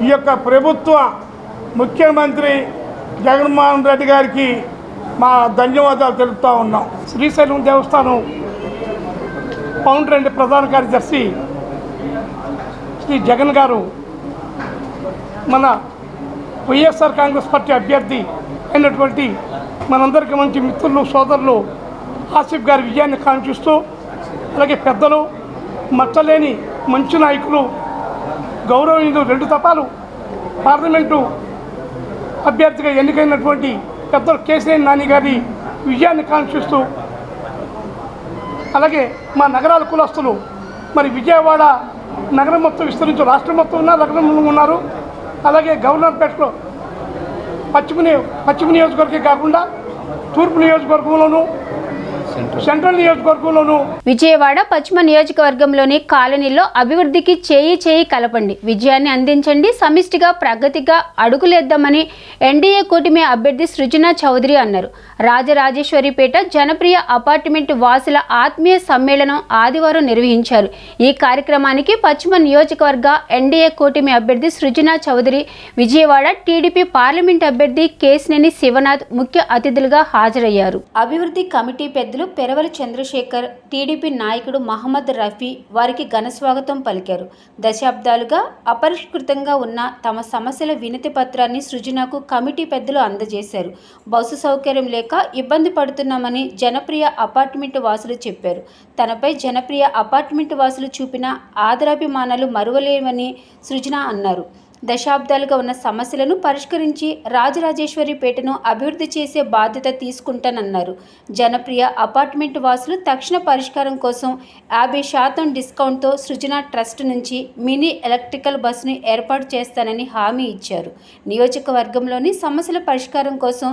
ఈ యొక్క ప్రభుత్వ ముఖ్యమంత్రి జగన్మోహన్ రెడ్డి గారికి మా ధన్యవాదాలు తెలుపుతూ ఉన్నాం. శ్రీశైలం దేవస్థానం ఫౌండర్ అండ్ ప్రధాన కార్యదర్శి శ్రీ జగన్ గారు మన వైఎస్ఆర్ కాంగ్రెస్ పార్టీ అభ్యర్థి అయినటువంటి మనందరికీ మంచి మిత్రులు, సోదరులు ఆసిఫ్ గారి విజయాన్ని కాంక్షిస్తూ, అలాగే పెద్దలు, మచ్చలేని మంచి నాయకులు, గౌరవనీయులు 2 దఫాలు పార్లమెంటు అభ్యర్థిగా ఎన్నికైనటువంటి పెద్దలు కేసినేని నాని గారి విజయాన్ని కాంక్షిస్తూ, అలాగే మా నగరాల కులస్తులు మరి విజయవాడ నగరం మొత్తం విస్తరించు, రాష్ట్రం మొత్తం ఉన్నారు, నగరంలో ఉన్నారు. అలాగే గవర్నర్పేటలో పశ్చిమ నియోజకవర్గం కాకుండా తూర్పు నియోజకవర్గంలోనూ సెంట్రల్ నియోజకవర్గంలోనూ. విజయవాడ పశ్చిమ నియోజకవర్గంలోని కాలనీలో అభివృద్ధికి చేయి కలపండి, విజయాన్ని అందించండి, సమిష్టిగా ప్రగతిగా అడుగులేద్దామని ఎన్డీఏ కూటమి అభ్యర్థి సృజనా చౌదరి అన్నారు. రాజరాజేశ్వరిపేట జనప్రియ అపార్ట్మెంట్ వాసుల ఆత్మీయ సమ్మేళనం ఆదివారం నిర్వహించారు. ఈ కార్యక్రమానికి పశ్చిమ నియోజకవర్గ ఎన్డీఏ కూటమి అభ్యర్థి సృజనా చౌదరి, విజయవాడ టీడీపీ పార్లమెంట్ అభ్యర్థి కేశినేని శివనాథ్ ముఖ్య అతిథులుగా హాజరయ్యారు. అభివృద్ధి కమిటీ పెద్దలు పెరవలి చంద్రశేఖర్, టీడీపీ నాయకుడు మహమ్మద్ రఫీ వారికి ఘన స్వాగతం పలికారు. దశాబ్దాలుగా అపరిష్కృతంగా ఉన్న తమ సమస్యల వినతి పత్రాన్ని సృజనకు కమిటీ పెద్దలు అందజేశారు. బస్సు సౌకర్యం లేక ఇబ్బంది పడుతున్నామని జనప్రియ అపార్ట్మెంట్ వాసులు చెప్పారు. తనపై జనప్రియ అపార్ట్మెంట్ వాసులు చూపిన ఆదరాభిమానాలు మరువలేవని సృజన అన్నారు. దశాబ్దాలుగా ఉన్న సమస్యలను పరిష్కరించి రాజరాజేశ్వరిపేటను అభివృద్ధి చేసే బాధ్యత తీసుకుంటానన్నారు. జనప్రియ అపార్ట్మెంట్ వాసులు తక్షణ పరిష్కారం కోసం 50% డిస్కౌంట్తో సృజన ట్రస్ట్ నుంచి మినీ ఎలక్ట్రికల్ బస్సును ఏర్పాటు చేస్తానని హామీ ఇచ్చారు. నియోజకవర్గంలోని సమస్యల పరిష్కారం కోసం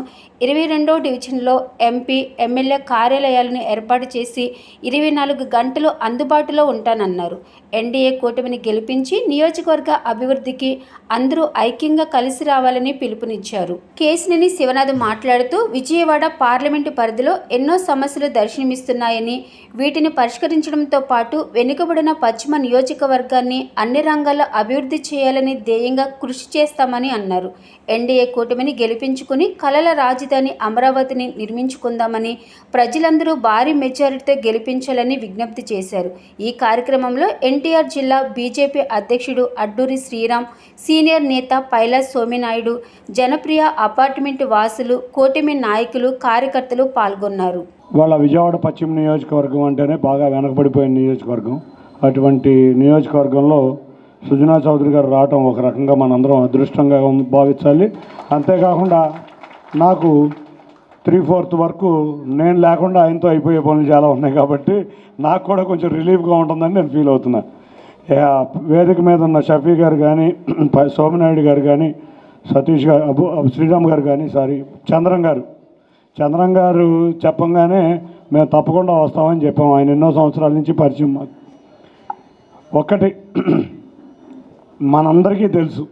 22వ డివిజన్లో ఎంపీ, ఎమ్మెల్యే కార్యాలయాలను ఏర్పాటు చేసి 24 గంటలు అందుబాటులో ఉంటానన్నారు. ఎన్డీఏ కూటమిని గెలిపించి నియోజకవర్గ అభివృద్ధికి అందరూ ఐక్యంగా కలిసి రావాలని పిలుపునిచ్చారు. కేశినేని శివనాథ్ మాట్లాడుతూ విజయవాడ పార్లమెంటు పరిధిలో ఎన్నో సమస్యలు దర్శనమిస్తున్నాయని, వీటిని పరిష్కరించడంతో పాటు వెనుకబడిన పశ్చిమ నియోజకవర్గాన్ని అన్ని రంగాల్లో అభివృద్ధి చేయాలని ధ్యేయంగా కృషి చేస్తామని అన్నారు. ఎన్డీఏ కూటమిని గెలిపించుకుని కలల రాజధాని అమరావతిని నిర్మించుకుందామని, ప్రజలందరూ భారీ మెజారిటీతో గెలిపించాలని విజ్ఞప్తి చేశారు. ఈ కార్యక్రమంలో ఎన్టీఆర్ జిల్లా బీజేపీ అధ్యక్షుడు అడ్డూరి శ్రీరామ్, సీనియర్ నేత పైలా సోమినాయుడు, జనప్రియ అపార్ట్మెంట్ వాసులు, కూటమి నాయకులు, కార్యకర్తలు పాల్గొన్నారు. వాళ్ళ విజయవాడ పశ్చిమ నియోజకవర్గం అంటేనే బాగా వెనకబడిపోయిన నియోజకవర్గం. అటువంటి నియోజకవర్గంలో సుజనా చౌదరి గారు రావటం ఒక రకంగా మనందరం అదృష్టంగా భావించాలి. అంతేకాకుండా నాకు 3/4 వరకు నేను లేకుండా ఆయనతో అయిపోయే పనులు చాలా ఉన్నాయి కాబట్టి నాకు కూడా కొంచెం రిలీఫ్గా ఉంటుందని నేను ఫీల్ అవుతున్నా. వేదిక మీద ఉన్న షఫీ గారు కానీ, సోమనాయుడు గారు కానీ, సతీష్ గారు, శ్రీరామ్ గారు కానీ, చంద్రం గారు చెప్పంగానే మేము తప్పకుండా వస్తామని చెప్పాము. ఆయన ఎన్నో సంవత్సరాల నుంచి పరిచయం. ఒక్కటి మనందరికీ తెలుసు,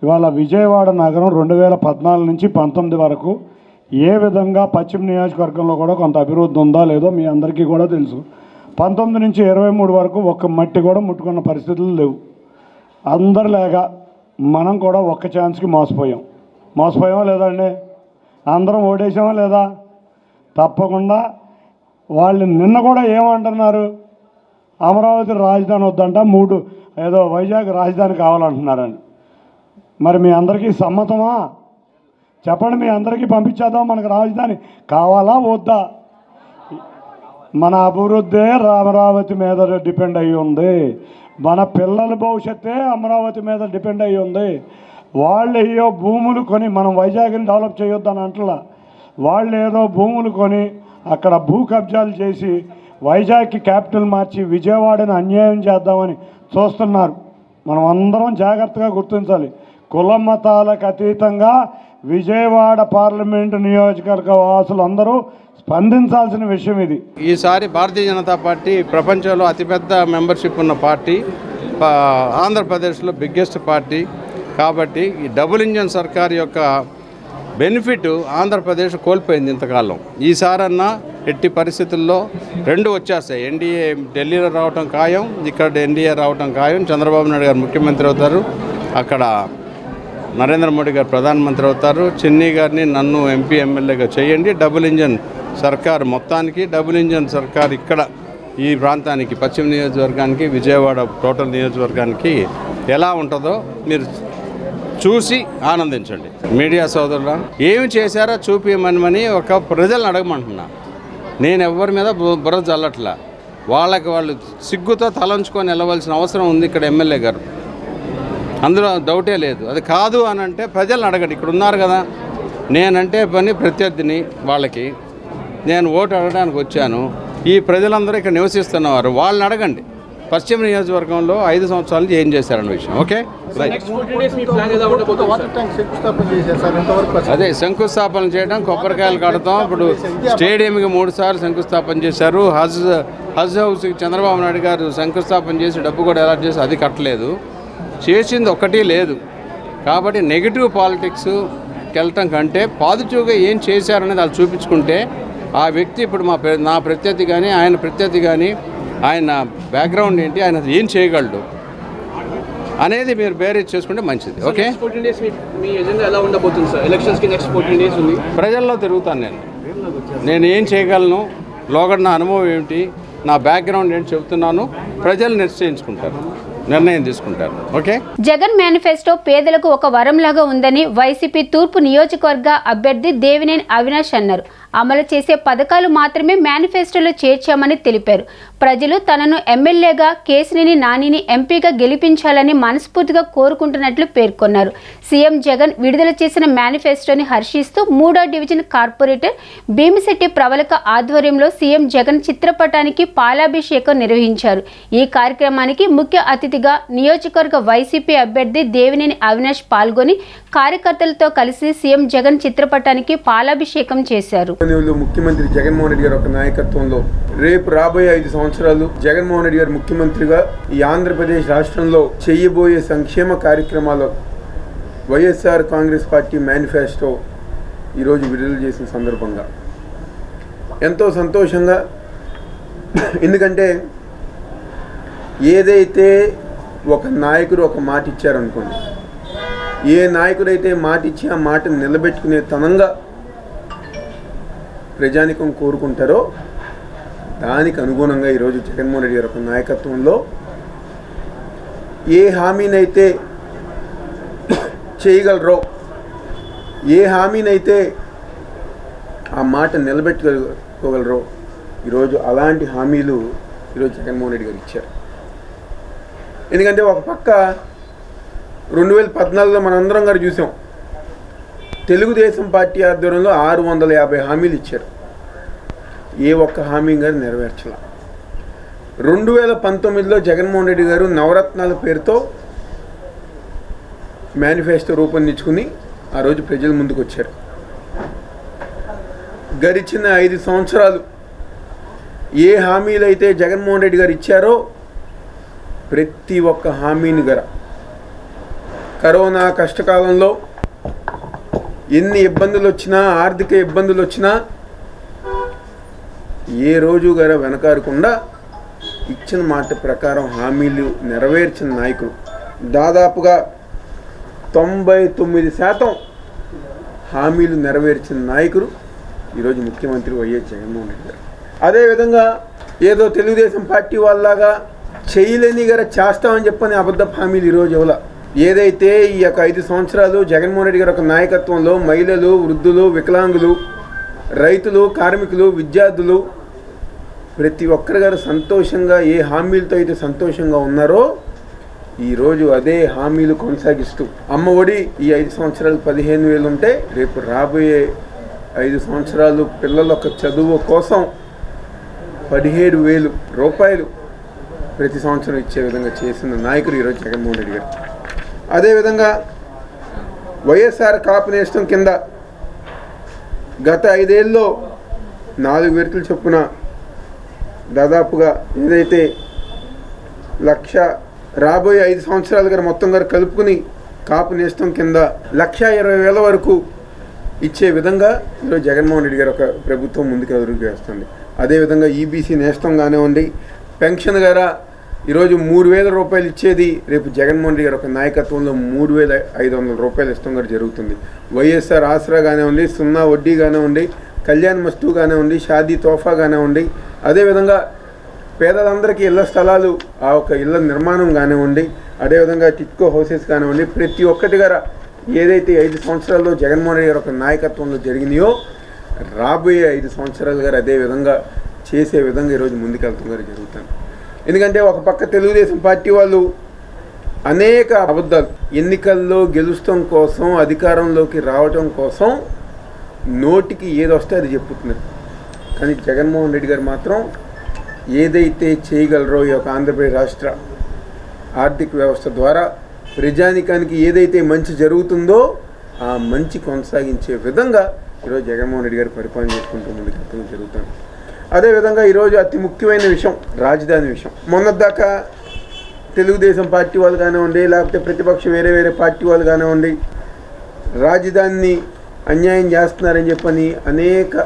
ఇవాళ విజయవాడ నగరం 2014 నుంచి 19 వరకు ఏ విధంగా పశ్చిమ నియోజకవర్గంలో కూడా కొంత అభివృద్ధి ఉందో లేదో మీ అందరికీ కూడా తెలుసు. 19 నుంచి 23 వరకు ఒక్క మట్టి కూడా ముట్టుకున్న పరిస్థితులు లేవు. అందరిలాగా మనం కూడా ఒక్క ఛాన్స్కి మోసపోయామా లేదా అండి? అందరం ఓడేసామా లేదా? తప్పకుండా. వాళ్ళు నిన్న కూడా ఏమంటున్నారు, అమరావతి రాజధాని వద్దంట, ఏదో వైజాగ్ రాజధాని కావాలంటున్నారండి. మరి మీ అందరికీ సమ్మతమా? చెప్పండి, మీ అందరికీ పంపించేద్దాం. మనకు రాజధాని కావాలా వద్దా? మన అభివృద్ధే అమరావతి మీద డిపెండ్ అయ్యి ఉంది. మన పిల్లల భవిష్యత్తే అమరావతి మీద డిపెండ్ అయ్యి ఉంది. వాళ్ళు ఏదో భూములు కొని, మనం వైజాగ్ని డెవలప్ చేయొద్దని అంటలా, వాళ్ళు ఏదో భూములు కొని అక్కడ భూ కబ్జాలు చేసి వైజాగ్కి క్యాపిటల్ మార్చి విజయవాడని అన్యాయం చేద్దామని చూస్తున్నారు. మనం అందరం జాగ్రత్తగా గుర్తించాలి. కుల మతాలకు అతీతంగా విజయవాడ పార్లమెంటు నియోజకవర్గ వాసులందరూ స్పందించాల్సిన విషయం ఇది. ఈసారి భారతీయ జనతా పార్టీ ప్రపంచంలో అతిపెద్ద మెంబర్షిప్ ఉన్న పార్టీ, ఆంధ్రప్రదేశ్లో బిగ్గెస్ట్ పార్టీ. కాబట్టి ఈ డబుల్ ఇంజన్ సర్కార్ యొక్క బెనిఫిట్ ఆంధ్రప్రదేశ్ కోల్పోయింది ఇంతకాలం. ఈసారన్నా ఎట్టి పరిస్థితుల్లో 2 వచ్చేస్తాయి. ఎన్డీఏ ఢిల్లీలో రావటం ఖాయం, ఇక్కడ ఎన్డీఏ రావటం ఖాయం. చంద్రబాబు నాయుడు గారు ముఖ్యమంత్రి అవుతారు, అక్కడ నరేంద్ర మోడీ గారు ప్రధానమంత్రి అవుతారు. చిన్ని గారిని నన్ను ఎంపీ, ఎమ్మెల్యేగా చేయండి. డబుల్ ఇంజన్ సర్కార్ మొత్తానికి, డబుల్ ఇంజన్ సర్కార్ ఇక్కడ ఈ ప్రాంతానికి, పశ్చిమ నియోజకవర్గానికి, విజయవాడ టోటల్ నియోజకవర్గానికి ఎలా ఉంటుందో మీరు చూసి ఆనందించండి. మీడియా సోదరులు ఏమి చేశారో చూపించమని ఒక ప్రజలను అడగమంటున్నా. నేను ఎవరి మీద బుర్ర జల్లట్లా. వాళ్ళకి వాళ్ళు సిగ్గుతో తలంచుకొని వెళ్ళవలసిన అవసరం ఉంది ఇక్కడ ఎమ్మెల్యే గారు. అందులో డౌటే లేదు. అది కాదు అని అంటే ప్రజలను అడగండి. ఇక్కడ ఉన్నారు కదా, నేనంటే పని ప్రత్యర్థిని, వాళ్ళకి నేను ఓటు అడగడానికి వచ్చాను. ఈ ప్రజలందరూ ఇక్కడ నివసిస్తున్నవారు, వాళ్ళని అడగండి. పశ్చిమ నియోజకవర్గంలో 5 సంవత్సరాలు ఏం చేశారన్న విషయం. ఓకే, అదే శంకుస్థాపన చేయడం, కొబ్బరికాయలు కడతాం. ఇప్పుడు స్టేడియంకి 3 సార్లు శంకుస్థాపన చేశారు. హజ్ హౌస్కి చంద్రబాబు నాయుడు గారు శంకుస్థాపన చేసి డబ్బు కూడా అలాట్ చేసి అది కట్టలేదు. చేసింది ఒక్కటి లేదు. కాబట్టి నెగిటివ్ పాలిటిక్స్కి వెళ్ళటం కంటే పాజిటివ్గా ఏం చేశారనేది వాళ్ళు చూపించుకుంటే ఆ వ్యక్తి ఇప్పుడు నా ప్రత్యర్థి కానీ ఆయన ప్రత్యర్థి కానీ ఆయన బ్యాక్గ్రౌండ్ ఏంటి, ఆయన ఏం చేయగలడు అనేది మీరు బేరేజ్ చేసుకుంటే మంచిది. ఓకే, ప్రజల్లో తిరుగుతాను నేను ఏం చేయగలను, లోగడ నా అనుభవం ఏమిటి, నా బ్యాక్గ్రౌండ్ ఏంటి చెబుతున్నాను. ప్రజలు నిశ్చయించుకుంటారు, నిర్ణయం తీసుకుంటారు. ఓకే, జగన్ మేనిఫెస్టో పేదలకు ఒక వరంలాగా ఉందని వైసీపీ తూర్పు నియోజకవర్గ అభ్యర్థి దేవినేని అవినాష్ అన్నారు. అమలు చేసే పథకాలు మాత్రమే మేనిఫెస్టోలో చేర్చామని తెలిపారు. ప్రజలు తనను ఎమ్మెల్యేగా, కేశినేని నానిని ఎంపీగా గెలిపించాలని మనస్ఫూర్తిగా కోరుకుంటున్నట్లు పేర్కొన్నారు. సీఎం జగన్ విడుదల చేసిన మేనిఫెస్టోని హర్షిస్తూ 3వ డివిజన్ కార్పొరేటర్ భీమిశెట్టి ప్రవళిక ఆధ్వర్యంలో సీఎం జగన్ చిత్రపటానికి పాలాభిషేకం నిర్వహించారు. ఈ కార్యక్రమానికి ముఖ్య అతిథిగా నియోజకవర్గ వైసీపీ అభ్యర్థి దేవినేని అవినాష్ పాల్గొని కార్యకర్తలతో కలిసి సీఎం జగన్ చిత్రపటానికి పాలాభిషేకం చేశారు. ముఖ్యమంత్రి జగన్మోహన్ రెడ్డి గారి ఒక నాయకత్వంలో రేపు రాబోయే 5 సంవత్సరాలు జగన్మోహన్ రెడ్డి గారు ముఖ్యమంత్రిగా ఈ ఆంధ్రప్రదేశ్ రాష్ట్రంలో చేయబోయే సంక్షేమ కార్యక్రమాలు వైఎస్ఆర్ కాంగ్రెస్ పార్టీ మేనిఫెస్టో ఈరోజు విడుదల చేసిన సందర్భంగా ఎంతో సంతోషంగా, ఎందుకంటే ఏదైతే ఒక నాయకుడు ఒక మాట ఇచ్చారనుకోండి, ఏ నాయకుడైతే మాట ఇచ్చి ఆ మాటను నిలబెట్టుకునే తనంగా ప్రజానికం కోరుకుంటారో దానికి అనుగుణంగా ఈరోజు జగన్మోహన్ రెడ్డి గారి నాయకత్వంలో ఏ హామీనైతే చేయగలరో, ఏ హామీనైతే ఆ మాట నిలబెట్టుకోగలరో ఈరోజు అలాంటి హామీలు ఈరోజు జగన్మోహన్ రెడ్డి గారు ఇచ్చారు. ఎందుకంటే ఒక పక్క 2014లో మనందరం గారు చూసాం, తెలుగుదేశం పార్టీ ఆధ్వర్యంలో 650 హామీలు ఇచ్చారు. ఏ ఒక్క హామీ గారు నెరవేర్చాల. 2019లో జగన్మోహన్ రెడ్డి గారు నవరత్నాల పేరుతో మేనిఫెస్టో రూపొందించుకుని ఆ రోజు ప్రజల ముందుకు వచ్చారు. గడిచిన 5 సంవత్సరాలు ఏ హామీలు అయితే జగన్మోహన్ రెడ్డి గారు ఇచ్చారో ప్రతి ఒక్క హామీని గర కరోనా కష్టకాలంలో ఎన్ని ఇబ్బందులు వచ్చినా, ఆర్థిక ఇబ్బందులు వచ్చినా ఏ రోజు గారు వెనకాడకుండా ఇచ్చిన మాట ప్రకారం హామీలు నెరవేర్చిన నాయకులు. దాదాపుగా 99% హామీలు నెరవేర్చిన నాయకుడు ఈరోజు ముఖ్యమంత్రి వైఎస్ జగన్మోహన్ రెడ్డి గారు. అదేవిధంగా ఏదో తెలుగుదేశం పార్టీ వాళ్ళలాగా చేయలేని గారు చేస్తామని చెప్పని అబద్ధ హామీలు ఈరోజు ఇవ్వాల. ఏదైతే ఈ యొక్క 5 సంవత్సరాలు జగన్మోహన్ రెడ్డి గారి ఒక నాయకత్వంలో మహిళలు, వృద్ధులు, వికలాంగులు, రైతులు, కార్మికులు, విద్యార్థులు ప్రతి ఒక్కరి గారు సంతోషంగా ఏ హామీలతో అయితే సంతోషంగా ఉన్నారో ఈరోజు అదే హామీలు కొనసాగిస్తూ అమ్మ ఒడి ఈ 5 సంవత్సరాలు 15,000 ఉంటే రేపు రాబోయే 5 సంవత్సరాలు పిల్లల యొక్క చదువు కోసం 17,000 రూపాయలు ప్రతి సంవత్సరం ఇచ్చే విధంగా చేసిన నాయకుడు ఈరోజు జగన్మోహన్ రెడ్డి గారు. అదేవిధంగా వైఎస్ఆర్ కాపు నేస్తం కింద గత 5 ఏళ్ళలో 4 విడతలు చొప్పున దాదాపుగా ఏదైతే 1,00,000 రాబోయే 5 సంవత్సరాలు గారు మొత్తం గారు కలుపుకుని కాపు నేస్తం కింద 1,20,000 వరకు ఇచ్చే విధంగా ఈరోజు జగన్మోహన్ రెడ్డి గారు ఒక ప్రభుత్వం ముందుకు అడుగు వేస్తుంది. అదేవిధంగా ఈబీసీ నేస్తం కానివ్వండి, పెన్షన్ గారా ఈరోజు 3,000 రూపాయలు ఇచ్చేది రేపు జగన్మోహన్ రెడ్డి గారు ఒక నాయకత్వంలో 3,500 రూపాయలు ఇస్తాం గారు జరుగుతుంది. వైఎస్ఆర్ ఆసరా కానివ్వండి, 0 వడ్డీ కానివ్వండి, కళ్యాణ్ మస్తు కానివ్వండి, షాదీ తోఫా కానివ్వండి, అదేవిధంగా పేదలందరికీ ఇళ్ల స్థలాలు ఆ ఒక ఇళ్ల నిర్మాణం కానివ్వండి, అదేవిధంగా టిట్కో హౌసెస్ కానివ్వండి, ప్రతి ఒక్కటి గారా ఏదైతే 5 సంవత్సరాల్లో జగన్మోహన్ రెడ్డి గారు ఒక నాయకత్వంలో జరిగినాయో రాబోయే 5 సంవత్సరాలు గారు అదే విధంగా చేసే విధంగా ఈరోజు ముందుకెళ్తాం గారు జరుగుతుంది. ఎందుకంటే ఒక పక్క తెలుగుదేశం పార్టీ వాళ్ళు అనేక అబద్ధాలు, ఎన్నికల్లో గెలుస్తాం కోసం, అధికారంలోకి రావటం కోసం నోటికి ఏది వస్తే అది చెప్పుతున్నారు. కానీ జగన్మోహన్ రెడ్డి గారు మాత్రం ఏదైతే చేయగలరో ఈ యొక్క ఆంధ్రప్రదేశ్ రాష్ట్ర ఆర్థిక వ్యవస్థ ద్వారా ప్రజానికానికి ఏదైతే మంచి జరుగుతుందో ఆ మంచి కొనసాగించే విధంగా ఈరోజు జగన్మోహన్ రెడ్డి గారు పరిపాలన చేసుకుంటూ ముందుకు జరుగుతుంది. అదేవిధంగా ఈరోజు అతి ముఖ్యమైన విషయం రాజధాని విషయం. మొన్నదాకా తెలుగుదేశం పార్టీ వాళ్ళు కానివ్వండి, లేకపోతే ప్రతిపక్ష వేరే పార్టీ వాళ్ళు కానివ్వండి, రాజధానిని అన్యాయం చేస్తున్నారని చెప్పని అనేక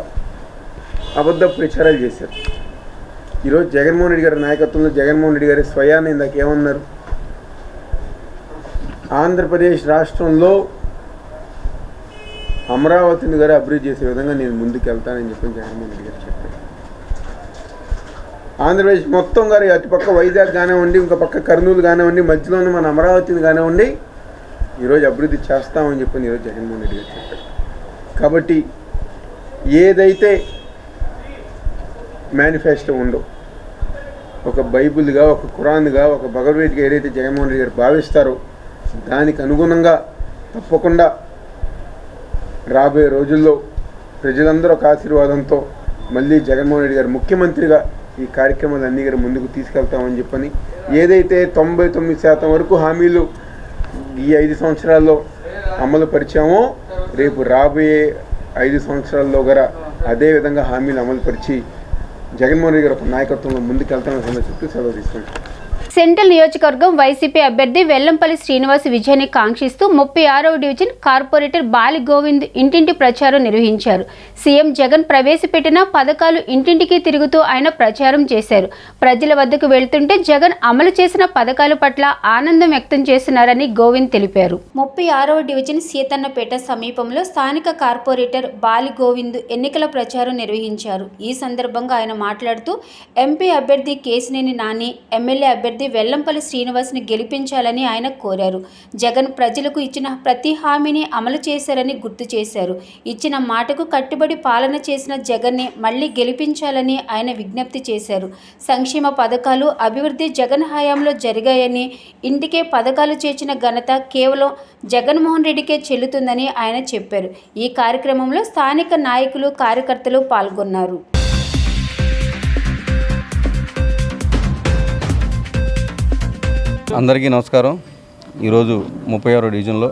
అబద్ధ ప్రచారాలు చేశారు. ఈరోజు జగన్మోహన్ రెడ్డి గారి నాయకత్వంలో జగన్మోహన్ రెడ్డి గారి స్వయాన్ని ఇందాక ఏమన్నారు, ఆంధ్రప్రదేశ్ రాష్ట్రంలో అమరావతిని గారు అభివృద్ధి చేసే విధంగా నేను ముందుకు వెళ్తానని చెప్పి జగన్మోహన్ రెడ్డి గారు చెప్పారు. ఆంధ్రప్రదేశ్ మొత్తం గారు అటుపక్క వైజాగ్ కానివ్వండి, ఇంకో పక్క కర్నూలు కానివ్వండి, మధ్యలోనే మన అమరావతిని కానివ్వండి ఈరోజు అభివృద్ధి చేస్తామని చెప్పి ఈరోజు జగన్మోహన్ రెడ్డి గారు చెప్పారు. కాబట్టి ఏదైతే మేనిఫెస్టో ఉందో, ఒక బైబిల్గా, ఒక ఖురాన్గా, ఒక భగవద్గీతగా ఏదైతే జగన్మోహన్ రెడ్డి గారు భావిస్తారో దానికి అనుగుణంగా తప్పకుండా రాబోయే రోజుల్లో ప్రజలందరూ ఒక ఆశీర్వాదంతో మళ్ళీ జగన్మోహన్ రెడ్డి గారు ముఖ్యమంత్రిగా ఈ కార్యక్రమాలన్నీ గారు ముందుకు తీసుకెళ్తామని చెప్పని, ఏదైతే 99% వరకు హామీలు ఈ 5 సంవత్సరాల్లో అమలు పరిచామో రేపు రాబోయే 5 సంవత్సరాల్లో కూడా అదేవిధంగా హామీలు అమలుపరిచి జగన్మోహన్ రెడ్డి గారు ఒక నాయకత్వంలో ముందుకెళ్తామని సందర్శిస్తూ సెలవు తీసుకుంటాం. సెంట్రల్ నియోజకవర్గం వైసీపీ అభ్యర్థి వెల్లంపల్లి శ్రీనివాస్ విజయాన్ని కాంక్షిస్తూ 36వ డివిజన్ కార్పొరేటర్ బాలి గోవింద్ ఇంటింటి ప్రచారం నిర్వహించారు. సీఎం జగన్ ప్రవేశపెట్టిన పథకాలు ఇంటింటికి తిరుగుతూ ఆయన ప్రచారం చేశారు. ప్రజల వద్దకు వెళ్తుంటే జగన్ అమలు చేసిన పథకాల పట్ల ఆనందం వ్యక్తం చేస్తున్నారని గోవింద్ తెలిపారు. 36వ డివిజన్ సీతన్నపేట సమీపంలో స్థానిక కార్పొరేటర్ బాలి గోవింద్ ఎన్నికల ప్రచారం నిర్వహించారు. ఈ సందర్భంగా ఆయన మాట్లాడుతూ ఎంపీ అభ్యర్థి కేశినేని నాని, ఎమ్మెల్యే అభ్యర్థి వెల్లంపల్లి శ్రీనివాస్ని గెలిపించాలని ఆయన కోరారు. జగన్ ప్రజలకు ఇచ్చిన ప్రతి హామీని అమలు చేశారని గుర్తు చేశారు. ఇచ్చిన మాటకు కట్టుబడి పాలన చేసిన జగన్ని మళ్లీ గెలిపించాలని ఆయన విజ్ఞప్తి చేశారు. సంక్షేమ పథకాలు, అభివృద్ధి జగన్ హయాంలో జరిగాయని, ఇంటికే పథకాలు చేర్చిన ఘనత కేవలం జగన్మోహన్ రెడ్డికే చెల్లుతుందని ఆయన చెప్పారు. ఈ కార్యక్రమంలో స్థానిక నాయకులు, కార్యకర్తలు పాల్గొన్నారు. అందరికీ నమస్కారం. ఈరోజు 36వ డివిజన్లో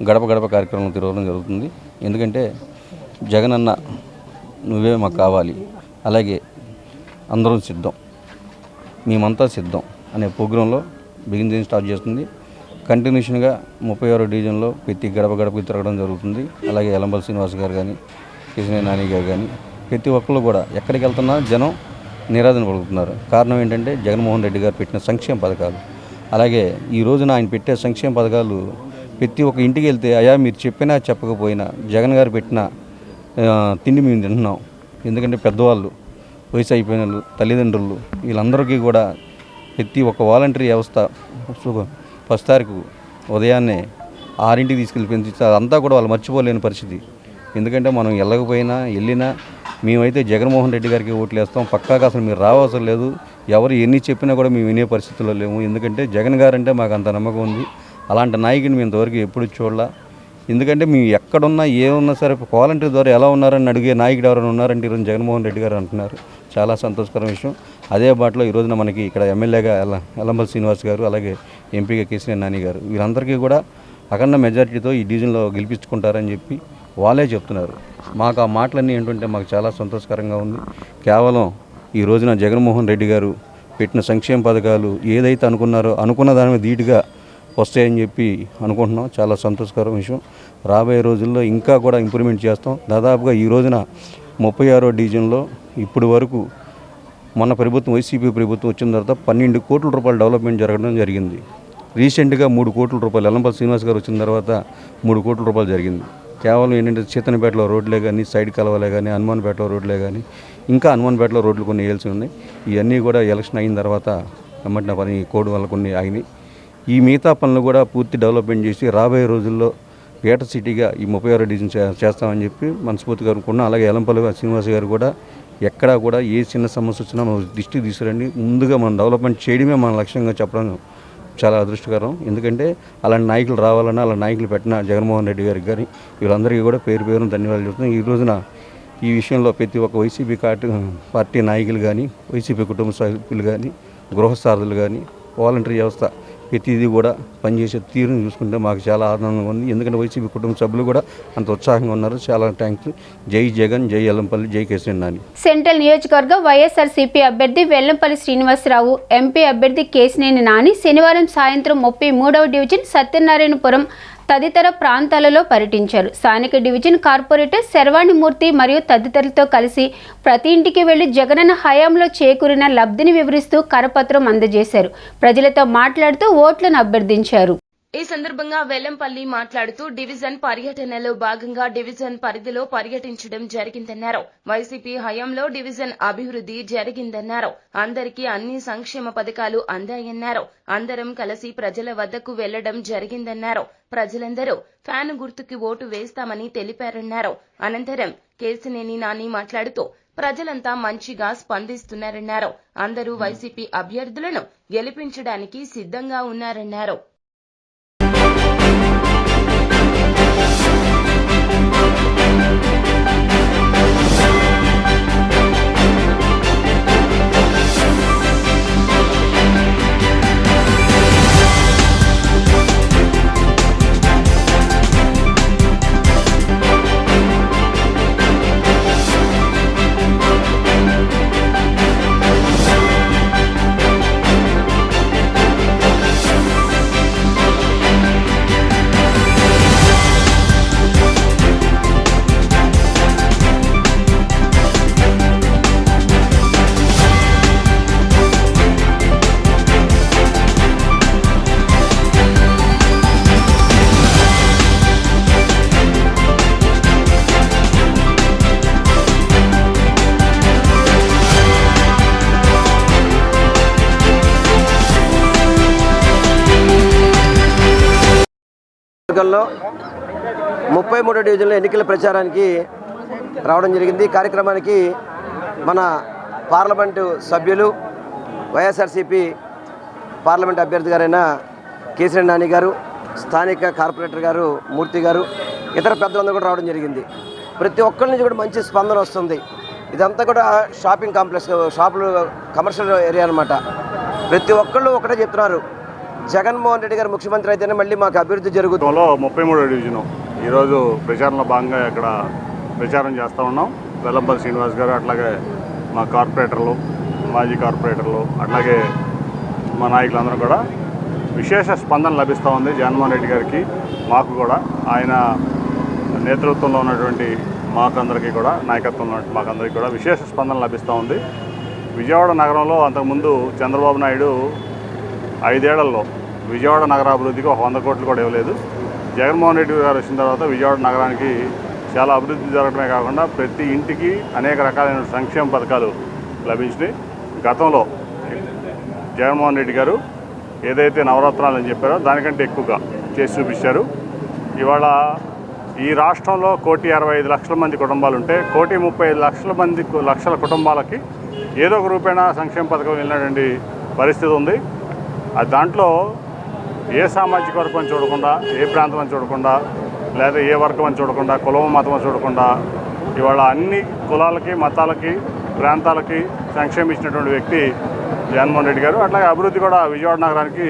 గడప గడప కార్యక్రమం తిరగడం జరుగుతుంది. ఎందుకంటే జగన్ అన్న నువ్వే మాకు కావాలి, అలాగే అందరం సిద్ధం, మేమంతా సిద్ధం అనే ప్రోగ్రాంలో బిగినింగ్ స్టార్ట్ చేస్తుంది. కంటిన్యూషన్గా 36వ డివిజన్లో ప్రతి గడప గడపకి తిరగడం జరుగుతుంది. అలాగే వెల్లంపల్లి శ్రీనివాస్ గారు కానీ, కేశినేని నాని గారు కానీ ప్రతి ఒక్కళ్ళు కూడా ఎక్కడికి వెళ్తున్నా జనం నిరాదరణ పలుకుతున్నారు. కారణం ఏంటంటే జగన్మోహన్ రెడ్డి గారు పెట్టిన సంక్షేమ పథకాలు. అలాగే ఈ రోజున ఆయన పెట్టే సంక్షేమ పథకాలు ప్రతి ఒక్క ఇంటికి వెళ్తే అయ్యా మీరు చెప్పినా చెప్పకపోయినా జగన్ గారు పెట్టిన తిండి మేము తింటున్నాం. ఎందుకంటే పెద్దవాళ్ళు, వయసు అయిపోయిన వాళ్ళు, తల్లిదండ్రులు వీళ్ళందరికీ కూడా ప్రతి ఒక్క వాలంటరీ వ్యవస్థ 1 తారీఖు ఉదయాన్నే 6ంటికి తీసుకెళ్ళి పెంచి అదంతా కూడా వాళ్ళు మర్చిపోలేని పరిస్థితి. ఎందుకంటే మనం వెళ్ళినా మేమైతే జగన్మోహన్ రెడ్డి గారికి ఓట్లు వేస్తాం, పక్కాగా అసలు మీరు రావసరం లేదు, ఎవరు ఎన్ని చెప్పినా కూడా మేము వినే పరిస్థితుల్లో లేము. ఎందుకంటే జగన్ గారు అంటే మాకు అంత నమ్మకం ఉంది. అలాంటి నాయకుని మేము ఇంతవరకు ఎప్పుడు చూడాల. ఎందుకంటే మేము ఎక్కడున్నా ఏమున్నా సరే వాలంటీర్ ద్వారా ఎలా ఉన్నారని అడిగే నాయకుడు ఎవరైనా ఉన్నారంటే ఈరోజు జగన్మోహన్ రెడ్డి గారు అంటున్నారు. చాలా సంతోషకరమైన విషయం. అదే బాటలో ఈ రోజున మనకి ఇక్కడ ఎమ్మెల్యేగా వెల్లంపల్లి శ్రీనివాస్ గారు, అలాగే ఎంపీగా కేశినేని నాని గారు వీరందరికీ కూడా అఖండ మెజారిటీతో ఈ డివిజన్లో గెలిపించుకుంటారని చెప్పి వాళ్ళే చెప్తున్నారు. మాకు ఆ మాటలన్నీ ఏంటంటే మాకు చాలా సంతోషకరంగా ఉంది. కేవలం ఈ రోజున జగన్మోహన్ రెడ్డి గారు పెట్టిన సంక్షేమ పథకాలు ఏదైతే అనుకున్నారో అనుకున్న దాని మీద ధీటుగా వస్తాయని చెప్పి అనుకుంటున్నాం. చాలా సంతోషకరం విషయం. రాబోయే రోజుల్లో ఇంకా కూడా ఇంప్రూవ్మెంట్ చేస్తాం. దాదాపుగా ఈ రోజున 36వ డివిజన్లో ఇప్పటి వరకు మన ప్రభుత్వం వైసీపీ ప్రభుత్వం వచ్చిన తర్వాత 12 కోట్ల రూపాయల డెవలప్మెంట్ జరగడం జరిగింది. రీసెంట్గా 3 కోట్ల రూపాయలు వెల్లంపల్లి శ్రీనివాస్ గారు వచ్చిన తర్వాత 3 కోట్ల రూపాయలు జరిగింది. కేవలం ఏంటంటే సీతన్నపేటలో రోడ్లే కానీ, సైడ్ కలవలే కానీ, హనుమాన్పేటలో రోడ్లే కానీ, ఇంకా హనుమాన్పేటలో రోడ్లు కొన్ని వేయాల్సి ఉన్నాయి. ఇవన్నీ కూడా ఎలక్షన్ అయిన తర్వాత వెంబడిన పని కోడ్ వల్ల కొన్ని ఆగినాయి. ఈ మిగతా పనులు కూడా పూర్తి డెవలప్మెంట్ చేసి రాబోయే రోజుల్లో పేట సిటీగా ఈ 36వ డివిజన్ చేస్తామని చెప్పి మనస్ఫూర్తిగా అనుకున్నాం. అలాగే వెల్లంపల్లి శ్రీనివాస్ గారు కూడా ఎక్కడా కూడా ఏ చిన్న సమస్య వచ్చినా మనం దృష్టికి తీసుకురండి, ముందుగా మనం డెవలప్మెంట్ చేయడమే మన లక్ష్యంగా చెప్పడం చాలా అదృష్టకరం. ఎందుకంటే అలాంటి నాయకులు రావాలన్నా అలా నాయకులు పెట్టిన జగన్మోహన్ రెడ్డి గారికి కానీ వీళ్ళందరికీ కూడా పేరు పేరును ధన్యవాదాలు చెప్తున్నాం. ఈ రోజున ఈ విషయంలో ప్రతి ఒక్క వైసీపీ పార్టీ నాయకులు కానీ, వైసీపీ కుటుంబ సభ్యులు కానీ, గృహసారథులు కానీ, వాలంటరీ వ్యవస్థ ప్రతిదీ కూడా పనిచేసే తీరుని చూసుకుంటే మాకు చాలా ఆనందంగా ఉంది. ఎందుకంటే వైసీపీ కుటుంబ సభ్యులు కూడా అంత ఉత్సాహంగా ఉన్నారు. చాలా థ్యాంక్స్. జై జగన్, జై ఎల్లంపల్లి, జై కేసీఆర్ నాని. సెంట్రల్ నియోజకవర్గ వైఎస్ఆర్సీపీ అభ్యర్థి వెల్లంపల్లి శ్రీనివాసరావు, ఎంపీ అభ్యర్థి కేశినేని నాని శనివారం సాయంత్రం 33వ డివిజన్ సత్యనారాయణపురం తదితర ప్రాంతాలలో పర్యటించారు. స్థానిక డివిజన్ కార్పొరేటర్ శర్వాణిమూర్తి మరియు తదితరులతో కలిసి ప్రతి ఇంటికి వెళ్లి జగనన్న హయాంలో చేకూరిన లబ్ధిని వివరిస్తూ కరపత్రం అందజేశారు. ప్రజలతో మాట్లాడుతూ ఓట్లను అభ్యర్థించారు. ఈ సందర్భంగా వెల్లంపల్లి మాట్లాడుతూ డివిజన్ పర్యటనలో భాగంగా డివిజన్ పరిధిలో పర్యటించడం జరిగిందన్నారు. వైసీపీ హయాంలో డివిజన్ అభివృద్ధి జరిగిందన్నారు. అందరికీ అన్ని సంక్షేమ పథకాలు అందాయన్నారు. అందరం కలిసి ప్రజల వద్దకు వెళ్లడం జరిగిందన్నారు. ప్రజలందరూ ఫ్యాన్ గుర్తుకి ఓటు వేస్తామని తెలిపారన్నారు. అనంతరం కేశినేని నాని మాట్లాడుతూ ప్రజలంతా మంచిగా స్పందిస్తున్నారన్నారు. అందరూ వైసీపీ అభ్యర్థులను గెలిపించడానికి సిద్ధంగా ఉన్నారన్నారు. లో 33వ డివిజన్లో ఎన్నికల ప్రచారానికి రావడం జరిగింది. ఈ కార్యక్రమానికి మన పార్లమెంటు సభ్యులు, వైఎస్ఆర్సీపీ పార్లమెంట్ అభ్యర్థి గారైన కేశినేని నాని గారు, స్థానిక కార్పొరేటర్ గారు మూర్తి గారు, ఇతర పెద్దలందరూ కూడా రావడం జరిగింది. ప్రతి ఒక్కరి నుంచి కూడా మంచి స్పందన వస్తుంది. ఇదంతా కూడా షాపింగ్ కాంప్లెక్స్, షాపులు, కమర్షియల్ ఏరియా అనమాట. ప్రతి ఒక్కళ్ళు ఒకటే చెప్తున్నారు, జగన్మోహన్ రెడ్డి గారు ముఖ్యమంత్రి అయితేనే మళ్ళీ మాకు అభివృద్ధి జరుగుతుంది. 33వ డివిజను ఈరోజు ప్రచారంలో భాగంగా ఇక్కడ ప్రచారం చేస్తూ ఉన్నాం. వెల్లంపల్లి శ్రీనివాస్ గారు, అట్లాగే మా కార్పొరేటర్లు, మాజీ కార్పొరేటర్లు, అట్లాగే మా నాయకులందరూ కూడా విశేష స్పందన లభిస్తూ ఉంది. జగన్మోహన్ రెడ్డి గారికి, మాకు కూడా ఆయన నేతృత్వంలో ఉన్నటువంటి మాకందరికీ కూడా, నాయకత్వంలో మాకందరికీ కూడా విశేష స్పందన లభిస్తూ ఉంది. విజయవాడ నగరంలో అంతకుముందు చంద్రబాబు నాయుడు 5 ఏళ్లలో విజయవాడ నగరాభివృద్ధికి 100 కోట్లు కూడా ఇవ్వలేదు. జగన్మోహన్ రెడ్డి గారు వచ్చిన తర్వాత విజయవాడ నగరానికి చాలా అభివృద్ధి జరగడమే కాకుండా ప్రతి ఇంటికి అనేక రకాలైన సంక్షేమ పథకాలు లభించినాయి. గతంలో జగన్మోహన్ రెడ్డి గారు ఏదైతే నవరత్నాలు అని చెప్పారో దానికంటే ఎక్కువగా చేసి చూపించారు. ఇవాళ ఈ రాష్ట్రంలో 1,65,00,000 మంది కుటుంబాలు ఉంటే 1,35,00,000 లక్షల కుటుంబాలకి ఏదో ఒక రూపేణా సంక్షేమ పథకం వెళ్ళినటువంటి పరిస్థితి ఉంది. దాంట్లో ఏ సామాజిక వర్గం అని చూడకుండా, ఏ ప్రాంతం అని చూడకుండా, లేదా ఏ వర్గం అని చూడకుండా, కులం మతం అని చూడకుండా ఇవాళ అన్ని కులాలకి, మతాలకి, ప్రాంతాలకి సంక్షేమం ఇచ్చినటువంటి వ్యక్తి జగన్మోహన్ రెడ్డి గారు. అట్లాగే అభివృద్ధి కూడా విజయవాడ నగరానికి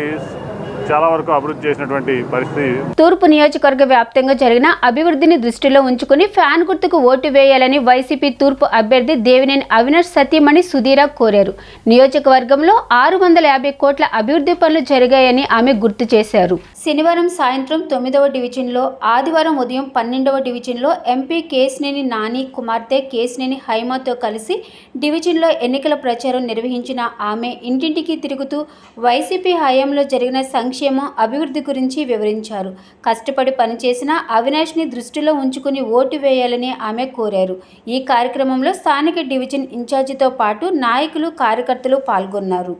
చాలా వరకు అభివృద్ధి చేసినటువంటి పరిస్థితి. తూర్పు నియోజకవర్గ వ్యాప్తంగా జరిగిన అభివృద్ధిని దృష్టిలో ఉంచుకుని ఫ్యాన్ గుర్తుకు ఓటు వేయాలని వైసీపీ తూర్పు అభ్యర్థి దేవినేని అవినాష్ సతీమణి సుధీర కోరారు. నియోజకవర్గంలో 650 కోట్ల అభివృద్ధి పనులు జరిగాయని ఆమె గుర్తు చేశారు. శనివారం సాయంత్రం 9వ డివిజన్లో, ఆదివారం ఉదయం 12వ డివిజన్లో ఎంపీ కేశినేని నాని కుమార్తె కేశినేని హైమాతో కలిసి డివిజన్లో ఎన్నికల ప్రచారం నిర్వహించిన ఆమె ఇంటింటికి తిరుగుతూ వైసీపీ హయాంలో జరిగిన సంక్షేమం, అభివృద్ధి గురించి వివరించారు. కష్టపడి పనిచేసిన అవినాష్ని దృష్టిలో ఉంచుకుని ఓటు వేయాలని ఆమె కోరారు. ఈ కార్యక్రమంలో స్థానిక డివిజన్ ఇన్ఛార్జితో పాటు నాయకులు, కార్యకర్తలు పాల్గొన్నారు.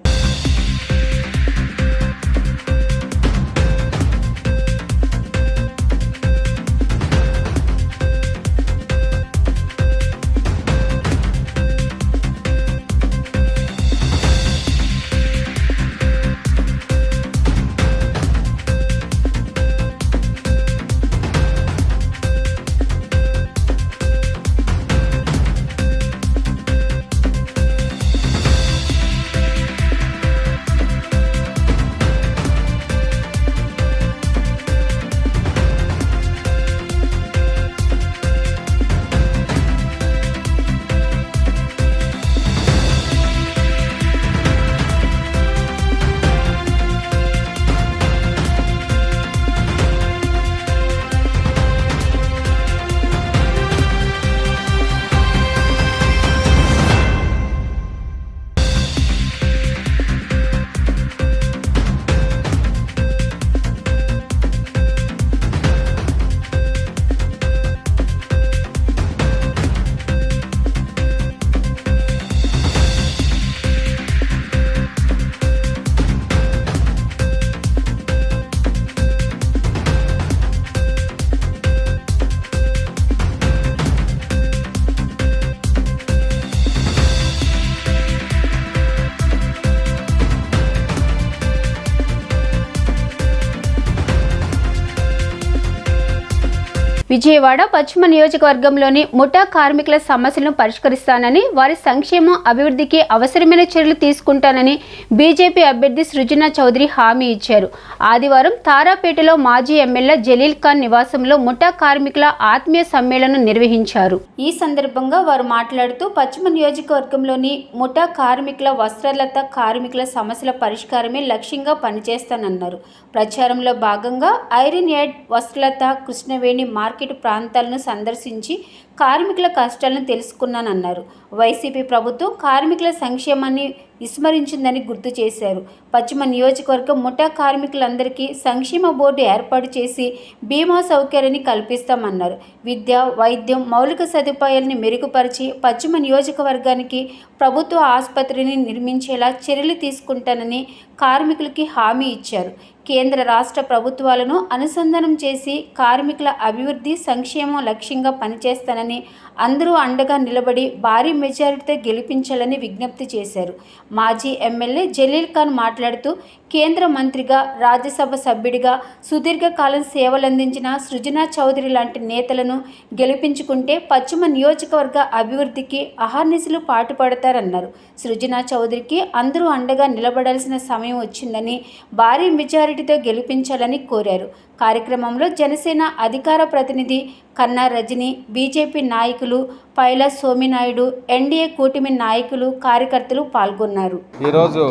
విజయవాడ పశ్చిమ నియోజకవర్గంలోని ముఠా కార్మికుల సమస్యలను పరిష్కరిస్తానని, వారి సంక్షేమం అభివృద్ధికి అవసరమైన చర్యలు తీసుకుంటానని బీజేపీ అభ్యర్థి సృజనా చౌదరి హామీ ఇచ్చారు. ఆదివారం తారాపేటలో మాజీ ఎమ్మెల్యే జలీల్ ఖాన్ నివాసంలో ముఠా కార్మికుల ఆత్మీయ సమ్మేళనం నిర్వహించారు. ఈ సందర్భంగా వారు మాట్లాడుతూ పశ్చిమ నియోజకవర్గంలోని ముఠా కార్మికుల వస్త్రలత కార్మికుల సమస్యల పరిష్కారమే లక్ష్యంగా పనిచేస్తానన్నారు. ప్రచారంలో భాగంగా iron yard, Vastralatha, Krishnaveni market ప్రాంతాలను సందర్శించి కార్మికుల కష్టాలను తెలుసుకున్నానన్నారు. వైసీపీ ప్రభుత్వం కార్మికుల సంక్షేమాన్ని విస్మరించిందని గుర్తు చేశారు. పశ్చిమ నియోజకవర్గం ముఠా కార్మికులందరికీ సంక్షేమ బోర్డు ఏర్పాటు చేసి బీమా సౌకర్యాన్ని కల్పిస్తామన్నారు. విద్య, వైద్యం, మౌలిక సదుపాయాలను మెరుగుపరిచి పశ్చిమ నియోజకవర్గానికి ప్రభుత్వ ఆసుపత్రిని నిర్మించేలా చర్యలు తీసుకుంటానని కార్మికులకి హామీ ఇచ్చారు. కేంద్ర రాష్ట్ర ప్రభుత్వాలను అనుసంధానం చేసి కార్మికుల అభివృద్ధి, సంక్షేమం లక్ష్యంగా పనిచేస్తానని, అందరూ అండగా నిలబడి భారీ మెజారిటీతో గెలిపించాలని విజ్ఞప్తి చేశారు. మాజీ ఎమ్మెల్యే జలీల్ ఖాన్ మాట్లాడుతూ కేంద్ర మంత్రిగా, రాజ్యసభ సభ్యుడిగా సుదీర్ఘకాలం సేవలందించిన సృజనా చౌదరి లాంటి నేతలను గెలిపించుకుంటే పశ్చిమ నియోజకవర్గ అభివృద్ధికి అహర్నిశలు పాటుపడతారన్నారు. సృజనా చౌదరికి అందరూ అండగా నిలబడాల్సిన సమయం వచ్చిందని, భారీ మెజారిటీతో గెలిపించాలని కోరారు. కార్యక్రమంలో జనసేన అధికార ప్రతినిధి కన్నా రజని, బీజేపీ నాయకులు పైల సోమినాయుడు, ఎన్డీఏ కూటమి నాయకులు, కార్యకర్తలు పాల్గొన్నారు. ఈరోజు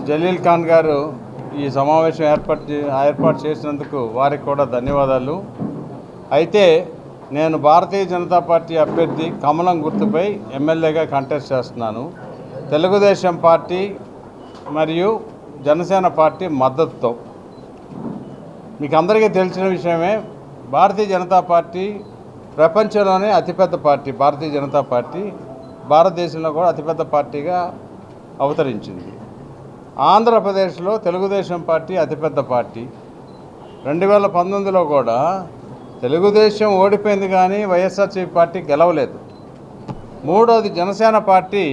జలీల్ ఖాన్ గారు ఈ సమావేశం ఏర్పాటు చేసినందుకు వారికి కూడా ధన్యవాదాలు. అయితే నేను భారతీయ జనతా పార్టీ అభ్యర్థి కమలం గుర్తుపై ఎమ్మెల్యేగా కంటెస్ట్ చేస్తున్నాను. తెలుగుదేశం పార్టీ మరియు జనసేన పార్టీ మద్దతుతో. మీకు అందరికీ తెలిసిన విషయమే, భారతీయ జనతా పార్టీ ప్రపంచంలోనే అతిపెద్ద పార్టీ. భారతీయ జనతా పార్టీ భారతదేశంలో కూడా అతిపెద్ద పార్టీగా అవతరించింది. ఆంధ్రప్రదేశ్లో తెలుగుదేశం పార్టీ అతిపెద్ద పార్టీ. 2019లో కూడా తెలుగుదేశం ఓడిపోయింది కానీ వైఎస్ఆర్సీపీ పార్టీ గెలవలేదు. మూడోది జనసేన పార్టీ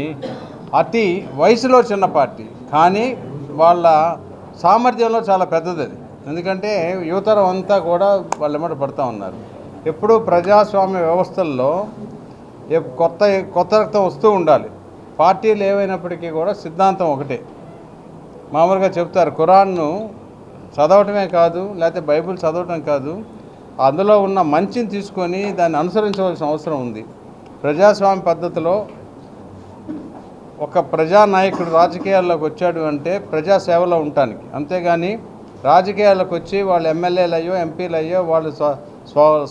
అతి వయసులో చిన్న పార్టీ, కానీ వాళ్ళ సామర్థ్యంలో చాలా పెద్దది అది. ఎందుకంటే యువతరం అంతా కూడా వాళ్ళ ఎమ్మట పడుతూ ఉన్నారు. ఎప్పుడూ ప్రజాస్వామ్య వ్యవస్థల్లో కొత్త రక్తం వస్తూ ఉండాలి. పార్టీలు ఏవైనప్పటికీ కూడా సిద్ధాంతం ఒకటే. మామూలుగా చెప్తారు, ఖురాన్ను చదవటమే కాదు, లేకపోతే బైబిల్ చదవటం కాదు, అందులో ఉన్న మంచిని తీసుకొని దాన్ని అనుసరించవలసిన అవసరం ఉంది. ప్రజాస్వామ్య పద్ధతిలో ఒక ప్రజానాయకుడు రాజకీయాల్లోకి వచ్చాడు అంటే ప్రజాసేవలో ఉండటానికి, అంతేగాని రాజకీయాల్లోకి వచ్చి వాళ్ళు ఎమ్మెల్యేలు అయ్యో, ఎంపీలు అయ్యో వాళ్ళు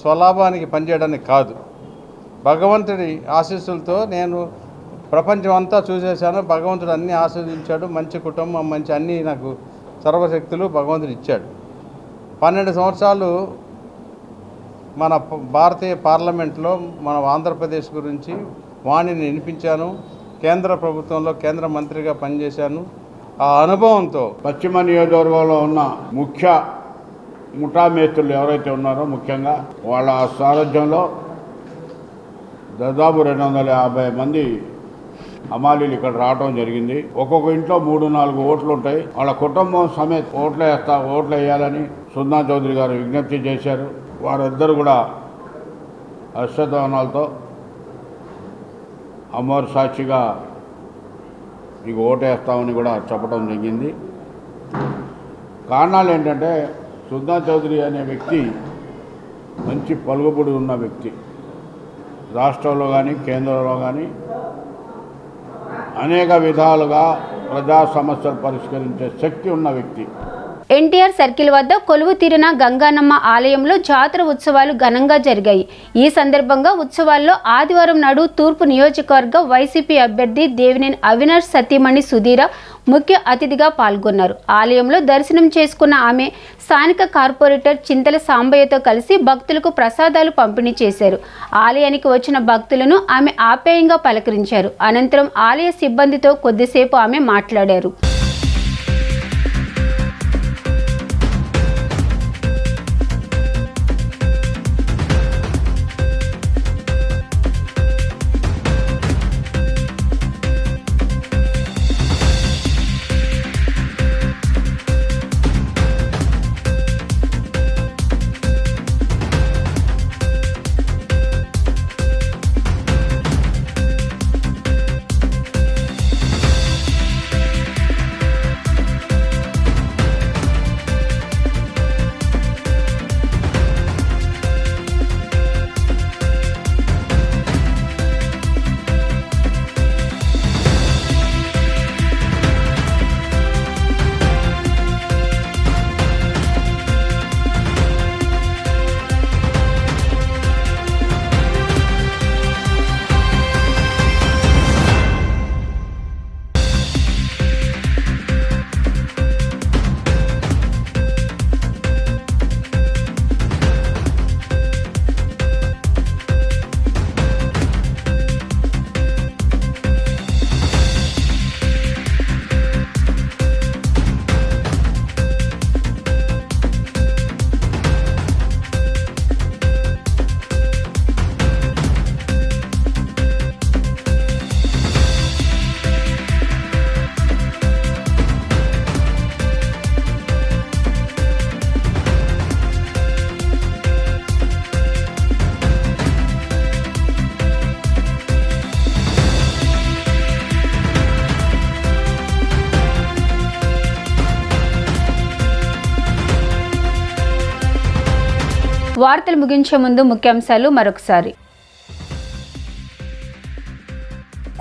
స్వలాభానికి పనిచేయడానికి కాదు. భగవంతుడి ఆశీస్సులతో నేను ప్రపంచం అంతా చూసేశాను. భగవంతుడు అన్నీ ఆస్వాదించాడు. మంచి కుటుంబం, మంచి అన్నీ నాకు సర్వశక్తులు భగవంతుడు ఇచ్చాడు. 12 సంవత్సరాలు మన భారతీయ పార్లమెంట్లో మన ఆంధ్రప్రదేశ్ గురించి వాణిని వినిపించాను. కేంద్ర ప్రభుత్వంలో కేంద్ర మంత్రిగా పనిచేశాను. ఆ అనుభవంతో పశ్చిమ నియోజకవర్గంలో ఉన్న ముఖ్య ముఠా మేస్త్రులు ఎవరైతే ఉన్నారో ముఖ్యంగా వాళ్ళ సారథ్యంలో దాదాపు 250 మంది హమాలీలు ఇక్కడ రావడం జరిగింది. ఒక్కొక్క ఇంట్లో 3-4 ఓట్లు ఉంటాయి. వాళ్ళ కుటుంబం సమేత ఓట్లు వేయాలని సుజనా చౌదరి గారు విజ్ఞప్తి చేశారు. వారిద్దరు కూడా హర్షధ్వానాలతో అమ్మవారి సాక్షిగా నీకు ఓటేస్తామని కూడా చెప్పడం జరిగింది. కారణాలు ఏంటంటే సుజనా చౌదరి అనే వ్యక్తి మంచి పలుకుబడి ఉన్న వ్యక్తి. రాష్ట్రంలో కానీ కేంద్రంలో కానీ అనేక విధాలుగా ప్రజా సమస్యలు పరిష్కరించే శక్తి ఉన్న వ్యక్తి. ఎన్టీఆర్ సర్కిల్ వద్ద కొలువు తీరిన గంగానమ్మ ఆలయంలో జాతర ఉత్సవాలు ఘనంగా జరిగాయి. ఈ సందర్భంగా ఉత్సవాల్లో ఆదివారం నాడు తూర్పు నియోజకవర్గ వైసీపీ అభ్యర్థి దేవినేని అవినాష్ సతీమణి సుధీర ముఖ్య అతిథిగా పాల్గొన్నారు. ఆలయంలో దర్శనం చేసుకున్న ఆమె స్థానిక కార్పొరేటర్ చింతల సాంబయ్యతో కలిసి భక్తులకు ప్రసాదాలు పంపిణీ చేశారు. ఆలయానికి వచ్చిన భక్తులను ఆమె ఆప్యాయంగా పలకరించారు. అనంతరం ఆలయ సిబ్బందితో కొద్దిసేపు ఆమె మాట్లాడారు. వార్తలు ముగించే ముందు ముఖ్యాంశాలు మరొకసారి.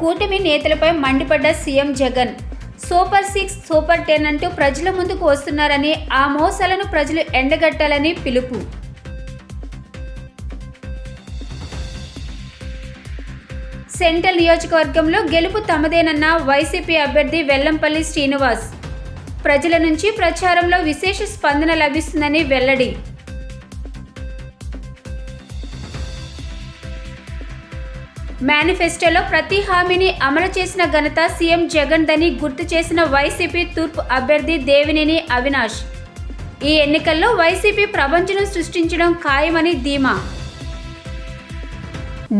కూటమి నేతలపై మండిపడ్డ సీఎం జగన్. సూపర్ 6, సూపర్ 10 అంటూ ప్రజల ముందుకు వస్తున్నారని, ఆ మోసాలను ప్రజలు ఎండగట్టాలని పిలుపు. సెంట్రల్ నియోజకవర్గంలో గెలుపు తమదేనన్న వైసీపీ అభ్యర్థి వెల్లంపల్లి శ్రీనివాస్. ప్రజల నుంచి ప్రచారంలో విశేష స్పందన లభిస్తుందని వెల్లడి. మేనిఫెస్టోలో ప్రతి హామీని అమలు చేసిన ఘనత సీఎం జగన్ దని గుర్తు చేసిన వైసీపీ తూర్పు అభ్యర్థి దేవినేని అవినాష్. ఈ ఎన్నికల్లో వైసీపీ ప్రపంచం సృష్టించడం ఖాయమని ధీమా.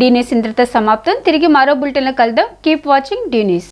డి న్యూస్ ఇంతటితో సమాప్తం. తిరిగి మరో బులెటిన్లో కలుద్దాం. Keep watching the news.